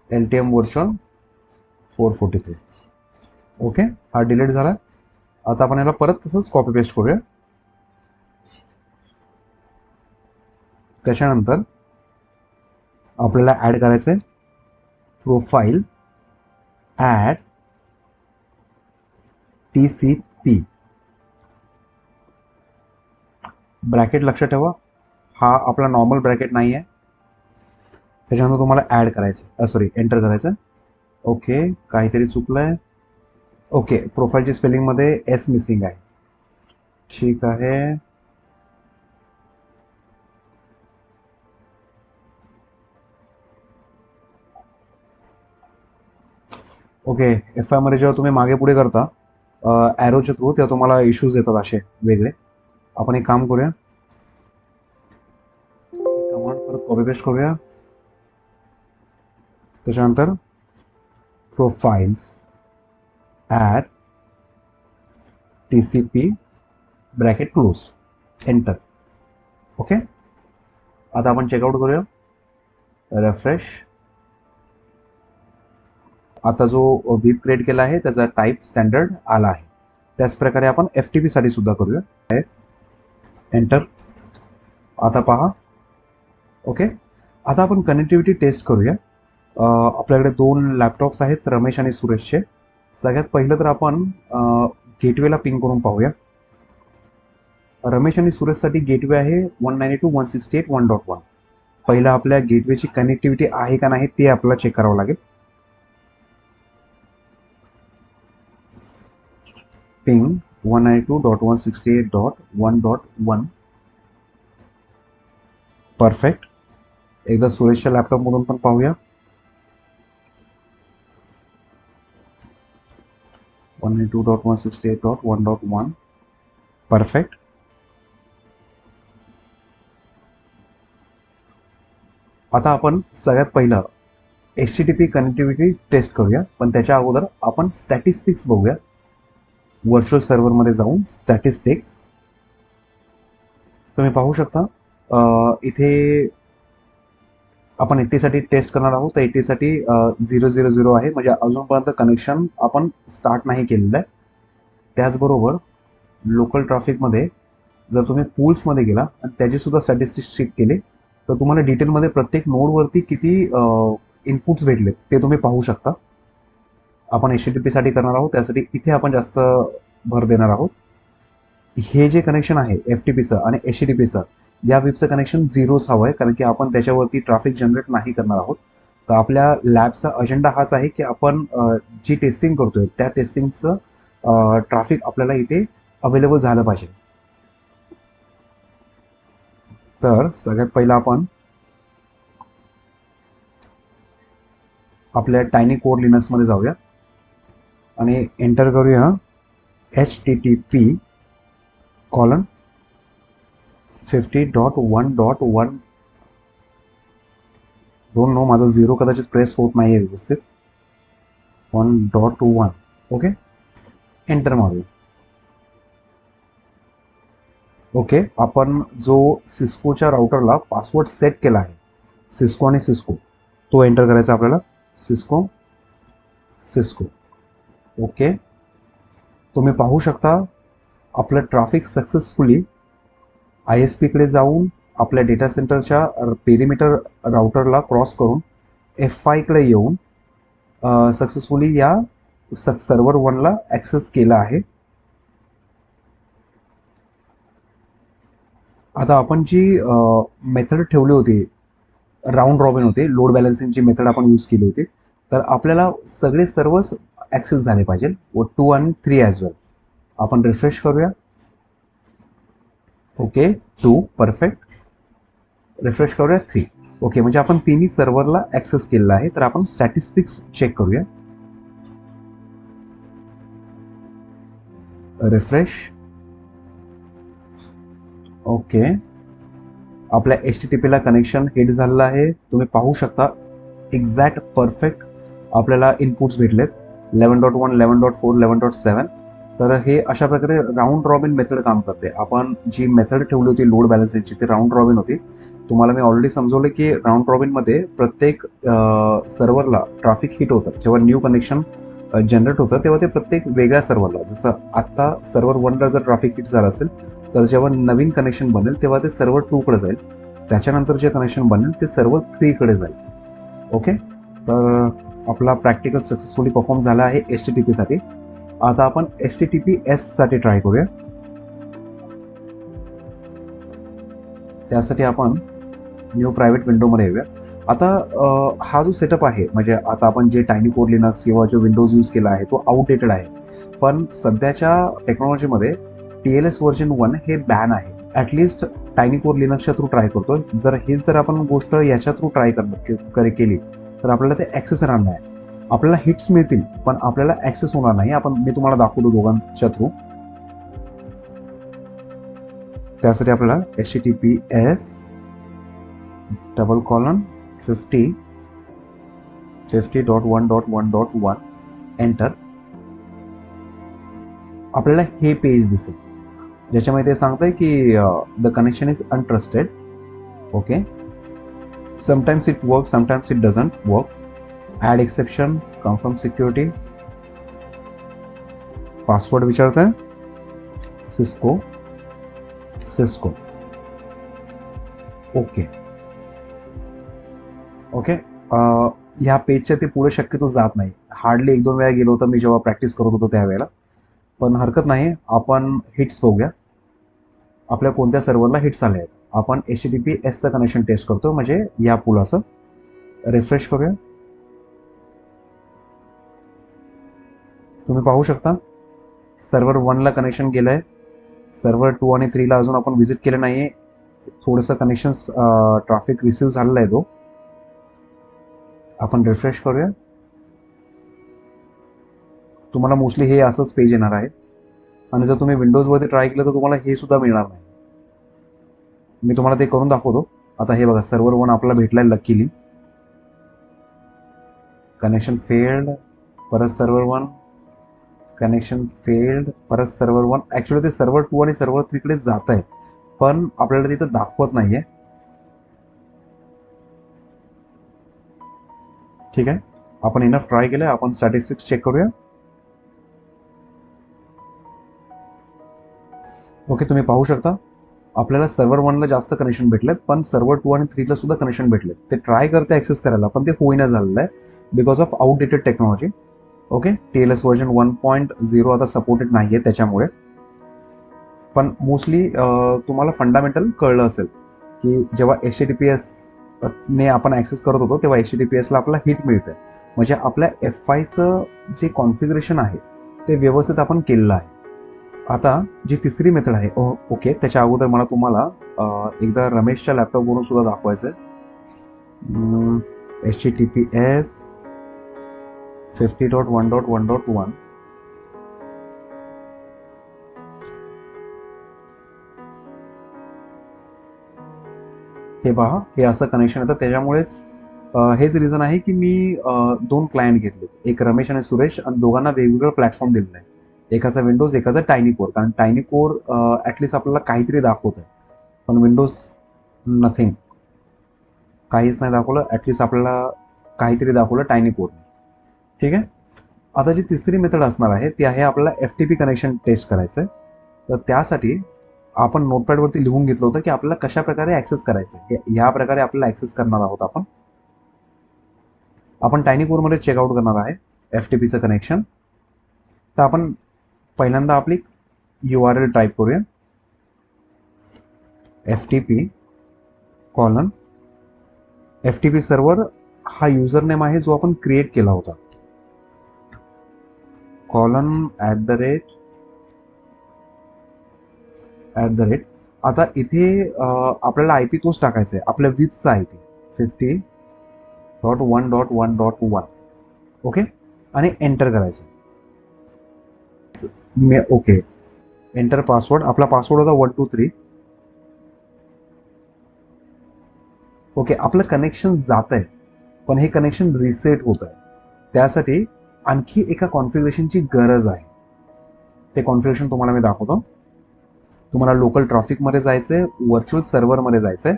LTM virtual 443. ओके, हा डिलीट झाला. आता आपण याला परत तसंच कॉपी पेस्ट करूया. त्याच्यानंतर आपल्याला ॲड करायचं आहे प्रोफाईल ॲड TCP. ब्रॅकेट लक्षात ठेवा, हा आपला नॉर्मल ब्रॅकेट नाही आहे. त्याच्यानंतर तुम्हाला ॲड करायचं, सॉरी एंटर करायचं. ओके, काहीतरी चुकलं आहे. ओके, प्रोफाईलची स्पेलिंगमध्ये S मिसिंग आहे. ठीक आहे. ओके, FI मध्ये जेव्हा तुम्ही मागे पुढे करता ॲरोच्या थ्रू, तेव्हा तुम्हाला इश्यूज येतात असे वेगळे. आपण एक काम करूया, कमांड परत कॉपी पेस्ट करूया. त्याच्यानंतर profiles add TCP bracket close, enter. Okay, आता आपण चेकआउट करूया. रिफ्रेश. आता जो व्हीप क्रिएट केला आहे त्याचा टाईप स्टँडर्ड आला आहे. त्याच प्रकारे आपण FTP साठी सुद्धा करूया. एंटर. आता पहा. ओके, आता आपण कनेक्टिव्हिटी टेस्ट करूया. आपल्याकडे 2 लॅपटॉप्स आहेत, रमेश आणि सुरेशचे. सगळ्यात पहिलं तर आपण गेटवेला पिंग करून पाहूया. रमेश आणि सुरेशसाठी गेटवे आहे 192.168.1.1. पहिलं आपल्या गेटवेची कनेक्टिव्हिटी आहे का नाही ते आपल्याला चेक करावं लागेल. पिंग 192.168.1.1. परफेक्ट. एकदा सुरेशच्या लॅपटॉपमधून पण पाहूया. 192.168.1.1. परफेक्ट. आता आपण सगळ्यात पहिलं HTTP कनेक्टिव्हिटी टेस्ट करूया, पण त्याच्या अगोदर आपण स्टॅटिस्टिक्स बघूया. व्हर्च्युअल सर्व्हरमध्ये जाऊन स्टॅटिस्टिक्स तुम्ही पाहू शकता. इथे आपण 80साठी टेस्ट करणार आहोत. तर 80साठी 000 आहे, म्हणजे अजूनपर्यंत कनेक्शन आपण स्टार्ट नाही केलेलं आहे. त्याचबरोबर लोकल ट्रॅफिकमध्ये जर तुम्ही पूल्समध्ये गेला आणि त्याचीसुद्धा स्टॅटिस्टिक्स चेक केले तर तुम्हाला डिटेलमध्ये प्रत्येक नोडवरती किती इनपुट्स भेटलेत ते तुम्ही पाहू शकता. आपण HTTPसाठी करणार आहोत, त्यासाठी इथे आपण जास्त भर देणार आहोत. हे जे कनेक्शन आहे FTPचं आणि HTTPचं, या वेबचं कनेक्शन झिरोच हवं आहे, कारण की आपण त्याच्यावरती ट्रॅफिक जनरेट नाही करणार आहोत. तर आपल्या लॅबचा अजेंडा हाच आहे की आपण जी टेस्टिंग करतोय त्या टेस्टिंगचं ट्रॅफिक आपल्याला इथे अवेलेबल झालं पाहिजे. तर सगळ्यात पहिलं आपण आपल्या टायनी कोर लिनक्समध्ये जाऊया आणि एंटर करूया http://50.1.1. डोंट नो, माझा 0 कदाचित प्रेस होत नाही आहे व्यवस्थित. 1.1. Okay, enter मारूया. ओके, आपण जो सिस्कोच्या राउटरला पासवर्ड सेट केला आहे, सिस्को आणि सिस्को, तो एंटर करायचा आपल्याला. सिस्को. ओके, तुम्ही पाहू शकता आपलं ट्रॅफिक सक्सेसफुली ISPकडे जाऊन आपल्या डेटा सेंटरच्या पेरिमीटर राउटरला क्रॉस करून F5कडे येऊन सक्सेसफुली या सर्व्हर 1ला ॲक्सेस केला आहे. आता आपण जी मेथड ठेवली होती, राऊंड रॉबिन होते, लोड बॅलन्सिंगची मेथड आपण यूज केली होती. तर आपल्याला सगळे सर्व्हर्स ॲक्सेस झाले पाहिजे, 2 आणि 3 ॲज वेल. आपण रिफ्रेश करूया. Okay, 2 perfect. रिफ्रेश करूया 3. ओके, म्हणजे आपण तिन्ही सर्व्हरला ॲक्सेस केलेला आहे. तर आपण स्टॅटिस्टिक्स चेक करूया. रिफ्रेश. ओके, आपल्या HTTPला कनेक्शन हिट झालेलं आहे. तुम्ही पाहू शकता एक्झॅक्ट परफेक्ट आपल्याला इनपुट्स भेटलेत. 11.1, 11.4, 11.7. तर हे अशा प्रकारे राऊंड रॉबिन मेथड काम करते. आपण जी मेथड ठेवली होती लोड बॅलन्सिंगची, ती राऊंड रॉबिन होती. तुम्हाला मी ऑलरेडी समजवलं की राऊंड रॉबिनमध्ये प्रत्येक सर्व्हरला ट्रॅफिक हिट होतं. जेव्हा न्यू कनेक्शन जनरेट होतं तेव्हा ते प्रत्येक वेगळ्या सर्व्हरला, जसं आत्ता सर्व्हर 1ला जर ट्रॅफिक हिट झालं असेल तर जेव्हा नवीन कनेक्शन बनेल तेव्हा ते सर्व्हर 2कडे जाईल. त्याच्यानंतर जे कनेक्शन बनेल ते सर्व्हर 3कडे जाईल. ओके, तर आपला प्रॅक्टिकल सक्सेसफुली परफॉर्म झाला आहे HTTPसाठी. आता आपण HTTPSसाठी ट्राय करूया. त्यासाठी आपण न्यू प्रायव्हेट विंडोमध्ये येऊया. आता हा जो सेटअप आहे, म्हणजे आता आपण जे टायनी कोर लिनक्स किंवा जो विंडोज यूज केला आहे तो आउटडेटेड आहे. पण सध्याच्या टेक्नॉलॉजीमध्ये TLS व्हर्जन 1 हे बॅन आहे. ॲटलिस्ट टायनी कोर लिनक्सच्या थ्रू ट्राय करतोय. जर आपण गोष्ट याच्या थ्रू ट्राय केली तर आपल्याला ते ॲक्सेस राहणार नाही. आपल्याला हिट्स मिळतील पण आपल्याला ॲक्सेस होणार नाही. मी तुम्हाला दाखवतो दोघांच्या थ्रू. त्यासाठी आपल्याला https://50.1.1.1 एंटर. आपल्याला हे पेज दिसेल ज्याच्यामध्ये ते सांगतंय की the connection is untrusted. Okay, sometimes it work, sometimes it doesn't work. Add exception, confirm security, password विचारतंय, सिस्को. ओके, ह्या पेजच्या ते पुढे शक्यतो जात नाही. हार्डली 1-2 वेळा गेलो होतो मी जेव्हा प्रॅक्टिस करत होतो त्यावेळेला. पण हरकत नाही, आपण हिट्स बघूया. आपल्या कोणत्या सर्व्हरला हिट्स आले आहेत. आपण HTTPSचं कनेक्शन टेस्ट करतो, म्हणजे या पुलाचं. रिफ्रेश करूया. तुम्ही पाहू शकता सर्व्हर 1ला कनेक्शन गेलं आहे. सर्व्हर 2 आणि 3ला अजून आपण व्हिजिट केलं नाही आहे. थोडंसं कनेक्शन्स ट्रॅफिक रिसीव्ह झालेलं आहे तो. आपण रिफ्रेश करूया. तुम्हाला मोस्टली हे असंच पेज येणार आहे. आणि जर तुम्ही विंडोजवरती ट्राय केलं तर तुम्हाला हे सुद्धा मिळणार नाही. मी तुम्हाला ते करून दाखवतो. आता हे बघा, सर्व्हर 1 आपल्याला भेटलाय लकीली. कनेक्शन फेल्ड, परत सर्व्हर 1, कनेक्शन फेल्ड, परत सर्व्हर 1. ॲक्च्युली ते सर्व्हर 2 आणि सर्व्हर 3 कडे जात आहे, पण आपल्याला तिथं दाखवत नाही आहे. ठीक आहे, आपण इनफ ट्राय केलं. आपण स्टॅटिस्टिक्स चेक करूया. ओके, तुम्ही पाहू शकता आपल्याला सर्व्हर 1ला जास्त कनेक्शन भेटलेत, पण सर्व्हर 2 आणि 3ला सुद्धा कनेक्शन भेटलेत. ते ट्राय करते ॲक्सेस करायला, पण ते होईना झालेलं आहे because of outdated technology. Okay, TLS version 1.0 आता सपोर्टेड नाही आहे त्याच्यामुळे. पण मोस्टली तुम्हाला फंडामेंटल कळलं असेल की जेव्हा HTTPS ने आपण ॲक्सेस करत होतो तेव्हा HTTPSला आपला हिट मिळतं, म्हणजे आपल्या F5चं जे कॉन्फिगरेशन आहे ते व्यवस्थित आपण केलेलं आहे. आता जी तिसरी मेथड आहे, ओके, त्याच्या अगोदर मला तुम्हाला एकदा रमेशच्या लॅपटॉपवरून सुद्धा दाखवायचं आहे. HTTPS 50.1.1.1. हे पहा, हे असं कनेक्शन येतं. त्याच्यामुळेच हेच रिझन आहे की मी 2 क्लायंट घेतले, एक रमेश आणि सुरेश, आणि दोघांना वेगवेगळं प्लॅटफॉर्म दिलेलं आहे. एकाचा विंडोज, एकाचा टायनी कोर. कारण टायनी कोर ॲटलिस्ट आपल्याला काहीतरी दाखवत आहे, पण विंडोज नथिंग, काहीच नाही दाखवलं. ॲटलिस्ट आपल्याला काहीतरी दाखवलं टायनी कोरने. ठीक आहे, आता जी तिसरी मेथड असणार आहे ती आहे आपल्याला FTP कनेक्शन टेस्ट करायचं आहे. तर त्यासाठी आपण नोटपॅडवरती लिहून घेतलं होतं की आपल्याला कशा प्रकारे ॲक्सेस करायचं आहे. ह्या प्रकारे आपल्याला ॲक्सेस करणार आहोत. आपण टायनी कोरमध्ये चेकआउट करणार आहे FTPचं कनेक्शन. तर आपण पहिल्यांदा आपली URL टाईप करूया, FTP सर्व्हर हा युजर नेम आहे जो आपण क्रिएट केला होता, @ आता इथे आपल्याला IP तोच टाकायचा आहे, आपल्या विपचा IP 50.1.1.1. ओके, आणि एंटर करायचं. Okay, enter password. आपला पासवर्ड होता 123. ओके, आपलं कनेक्शन जात आहे, पण हे कनेक्शन रिसेट होत आहे. त्यासाठी आणखी एका कॉन्फिगरेशनची गरज आहे. ते कॉन्फिगरेशन तुम्हाला मी दाखवतो. तुम्हाला लोकल ट्रॅफिकमध्ये जायचं आहे, व्हर्च्युअल सर्व्हरमध्ये जायचं आहे,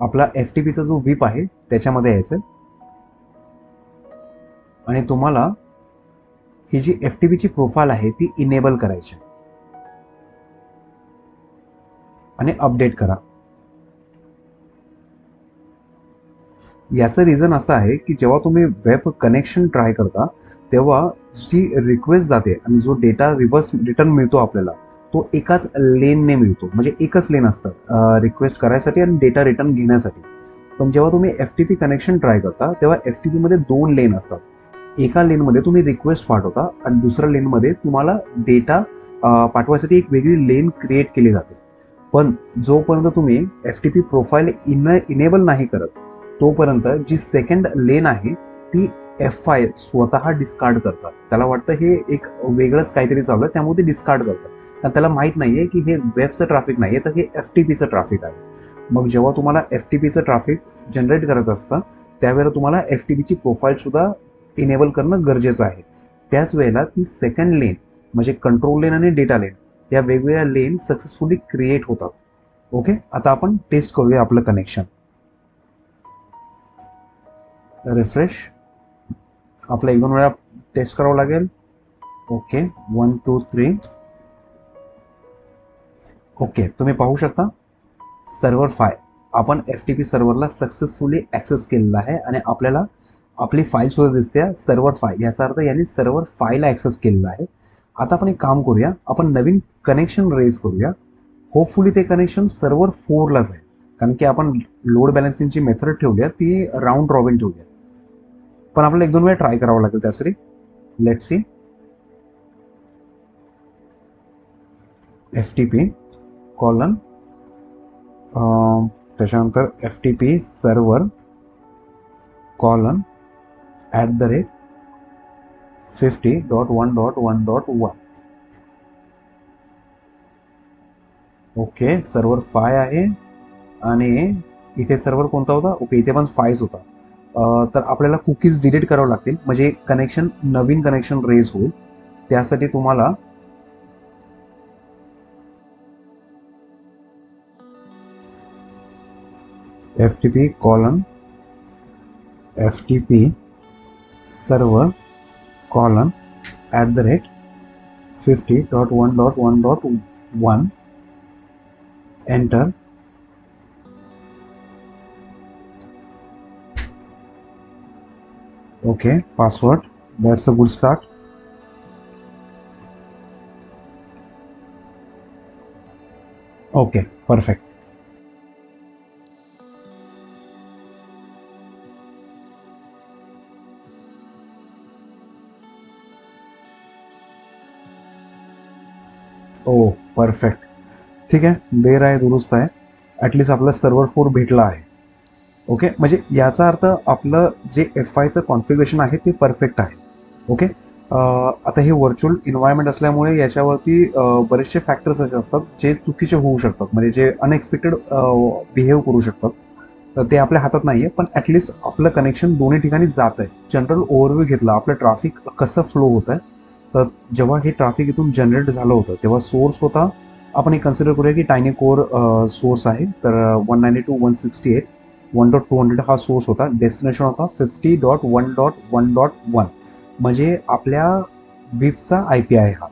आपला FTPचा जो विप आहे त्याच्यामध्ये यायचं आहे, आणि तुम्हाला ही जी FTPची प्रोफाईल आहे ती इनेबल करायची आणि अपडेट करा. याचं रिझन असं आहे की जेव्हा तुम्ही वेब कनेक्शन ट्राय करता तेव्हा जी रिक्वेस्ट जाते आणि जो डेटा रिटर्न मिळतो आपल्याला, तो एकाच लेनने मिळतो. म्हणजे एकच लेन असतात रिक्वेस्ट करायसाठी आणि डेटा रिटर्न घेण्यासाठी. पण जेव्हा तुम्ही FTP कनेक्शन ट्राय करता तेव्हा FTPमध्ये 2 लेन असतात. एका लेनमध्ये तुम्ही रिक्वेस्ट पाठवता आणि दुसऱ्या लेनमध्ये तुम्हाला डेटा पाठवायसाठी एक वेगळी लेन क्रिएट केली जाते. पण जोपर्यंत तुम्ही FTP प्रोफाईल इनेबल नाही करत तोपर्यंत जी सेकंड लेन आहे ती F5 स्वतः डिस्कार्ड करतात. त्याला वाटतं हे एक वेगळंच काहीतरी चालू आहे, त्यामुळे ते डिस्कार्ड करतात. कारण त्याला माहीत नाही आहे की हे वेबचं ट्रॅफिक नाही आहे, तर हे FTPचं ट्रॅफिक आहे. मग जेव्हा तुम्हाला FTPचं ट्रॅफिक जनरेट करत असतं त्यावेळेला तुम्हाला FTPची प्रोफाईलसुद्धा इनेबल करणं गरजेचं आहे. त्याच वेळेला ती सेकंड लेन म्हणजे कंट्रोल लेन आणि डेटा लेन या वेगवेगळ्या लेन सक्सेसफुली क्रिएट होतात. ओके, आता आपण टेस्ट करूया आपलं कनेक्शन. रिफ्रेश, आपलं 1-2 वेळा टेस्ट करावं लागेल. ओके, 1 2 3. ओके, तुम्ही पाहू शकता सर्व्हर 5 आपण FTP सर्व्हरला सक्सेसफुली ॲक्सेस केलेला आहे आणि आपल्याला आपली फाईल सुद्धा दिसते सर्व्हर 5. याचा अर्थ यांनी सर्व्हर 5ला ॲक्सेस केलेला आहे. आता आपण एक काम करूया, आपण नवीन कनेक्शन रेज करूया. होपफुली ते कनेक्शन सर्व्हर 4लाच आहे, कारण की आपण लोड बॅलन्सिंगची मेथड ठेवली आहे ती राऊंड रॉबिन ठेवली आहे. पण आपल्याला 1-2 वेळा ट्राय करावं लागेल त्यासाठी. Let's see. FTP कॉलन त्याच्यानंतर FTP server colon @50.1.1.1. Okay, server 5 आहे आणि इथे सर्व्हर कोणता होता? ओके, इथे पण 5 होता. तर आपल्याला कुकीज डिलीट करावं लागतील, म्हणजे कनेक्शन नवीन कनेक्शन रेज होईल. त्यासाठी तुम्हाला FTP server @50.1.1.1 enter. Okay, password. That's a good start. Okay, perfect. O perfect. ठीक आहे, देर आहे दुरुस्त आहे. ॲटलिस्ट आपला सर्व्हर 4 भेटला आहे. ओके, म्हणजे याचा अर्थ आपलं जे F5चं कॉन्फिगरेशन आहे ते परफेक्ट आहे. ओके, आता हे व्हर्च्युअल इन्व्हायरमेंट असल्यामुळे याच्यावरती बरेचसे फॅक्टर्स असे असतात जे चुकीचे होऊ शकतात, म्हणजे जे अनएक्सपेक्टेड बिहेव करू शकतात. तर ते आपल्या हातात नाही आहे, पण ॲटलिस्ट आपलं कनेक्शन दोन्ही ठिकाणी जात आहे. जनरल ओव्हरव्ह्यू घेतला, आपलं ट्रॅफिक कसं फ्लो होत आहे. तर जेव्हा हे ट्रॅफिक इथून जनरेट झालं होतं तेव्हा सोर्स होता, आपण हे कन्सिडर करूया की टायनी कोर सोर्स आहे. तर 192.168.1.200 हा सोर्स होता. डेस्टिनेशन होता 50.1.1.1, म्हणजे आपल्या व्हिपचा IP आहे हा.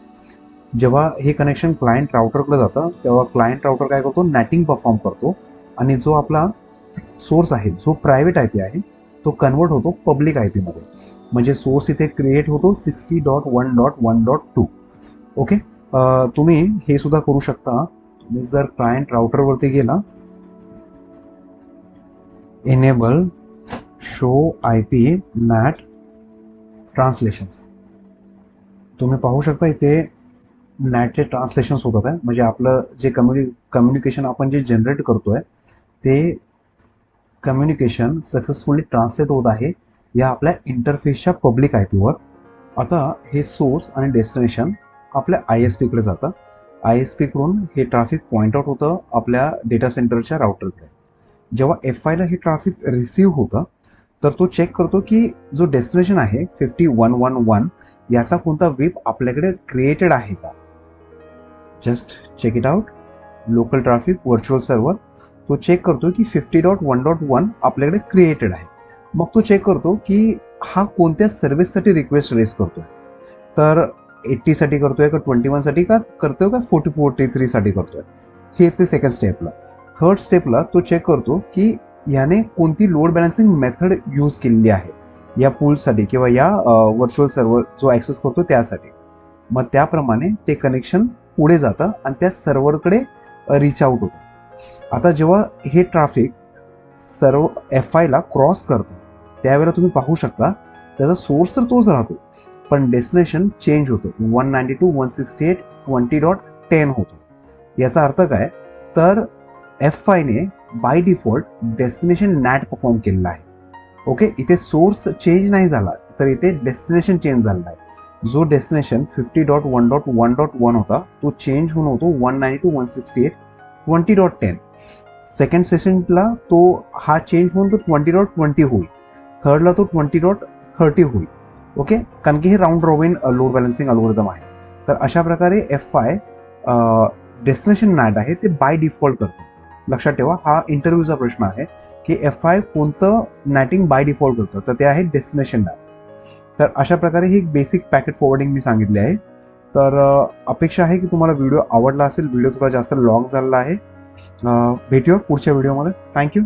जेव्हा हे कनेक्शन क्लायंट राउटरकडे जातं तेव्हा क्लायंट राउटर काय करतो, नॅटिंग परफॉर्म करतो, आणि जो आपला सोर्स आहे, जो प्रायव्हेट IP आहे, तो कन्वर्ट होतो पब्लिक IP मध्ये. म्हणजे सोर्स इथे क्रिएट होतो 60.1.1.2. ओके, तुम्ही हे सुद्धा करू शकता. तुम्ही जर क्लायंट राउटरवरती गेला, एनेबल शो IP नॅट ट्रान्सलेशन्स, तुम्ही पाहू शकता इथे नॅटचे ट्रान्सलेशन्स होतात आहे. म्हणजे आपलं जे कम्युनिकेशन आपण जे जनरेट करतोय ते कम्युनिकेशन सक्सेसफुली ट्रान्सलेट होत आहे या आपल्या इंटरफेसच्या पब्लिक IP वर. आता हे सोर्स आणि डेस्टिनेशन आपल्या ISP कडे जातं. ISP कडून हे ट्रॅफिक पॉईंट आउट होतं आपल्या डेटा सेंटरच्या राउटरकडे. जेव्हा F5ला हे ट्रॅफिक रिसीव्ह होतं तर तो चेक करतो की जो डेस्टिनेशन आहे 50.1.1.1 याचा कोणता व्हिप आपल्याकडे क्रिएटेड आहे का. Just check it out. Local traffic virtual server, तो चेक करतो की 50.1.1 आपल्याकडे क्रिएटेड आहे. मग तो चेक करतो की हा कोणत्या सर्व्हिससाठी रिक्वेस्ट रेस करतोय. तर 80 साठी करतोय का 21 साठी का करतोय का 43 साठी करतोय. हे ते सेकंड स्टेपला. थर्ड स्टेपला तो चेक करतो की याने कोणती लोड बॅलन्सिंग मेथड यूज केलेली आहे या पूलसाठी किंवा या व्हर्च्युअल सर्व्हर जो ॲक्सेस करतो त्यासाठी. मग त्याप्रमाणे ते कनेक्शन पुढे जातं आणि त्या सर्व्हरकडे रीच आउट होतं. आता जेव्हा हे ट्रॅफिक सर्व F5ला क्रॉस करतं त्यावेळेला तुम्ही पाहू शकता त्याचा सोर्स तर तोच राहतो, पण डेस्टिनेशन चेंज होतो. 192.168.20.10 होतो. याचा अर्थ काय, तर F5ने by default destination NAT perform केलेला आहे. ओके, इथे सोर्स चेंज नाही झाला, तर इथे डेस्टिनेशन चेंज झालेला आहे. जो डेस्टिनेशन 50.1.1.1 होता तो चेंज होऊन होतो 192.168.20.10. सेकंड सेशनला तो हा चेंज होऊन तो 20.20 होईल. थर्डला तो 20.30 होईल. ओके, कारण की हे round robin load balancing algorithm आहे. तर अशा प्रकारे F5 डेस्टिनेशन नॅट आहे ते बाय डिफॉल्ट करते. लक्षात ठेवा, हा इंटरव्ह्यूचा प्रश्न आहे की F5 कोणतं नॅटिंग बाय डिफॉल्ट करतं, तर ते आहे डेस्टिनेशन नॅट. तर अशा प्रकारे ही बेसिक पॅकेट फॉरवर्डिंग मी सांगितली आहे. तर अपेक्षा आहे की तुम्हाला व्हिडिओ आवडला असेल. व्हिडिओ थोडा जास्त लॉंग झालेला आहे. भेटूया पुढच्या व्हिडिओमध्ये. थँक्यू.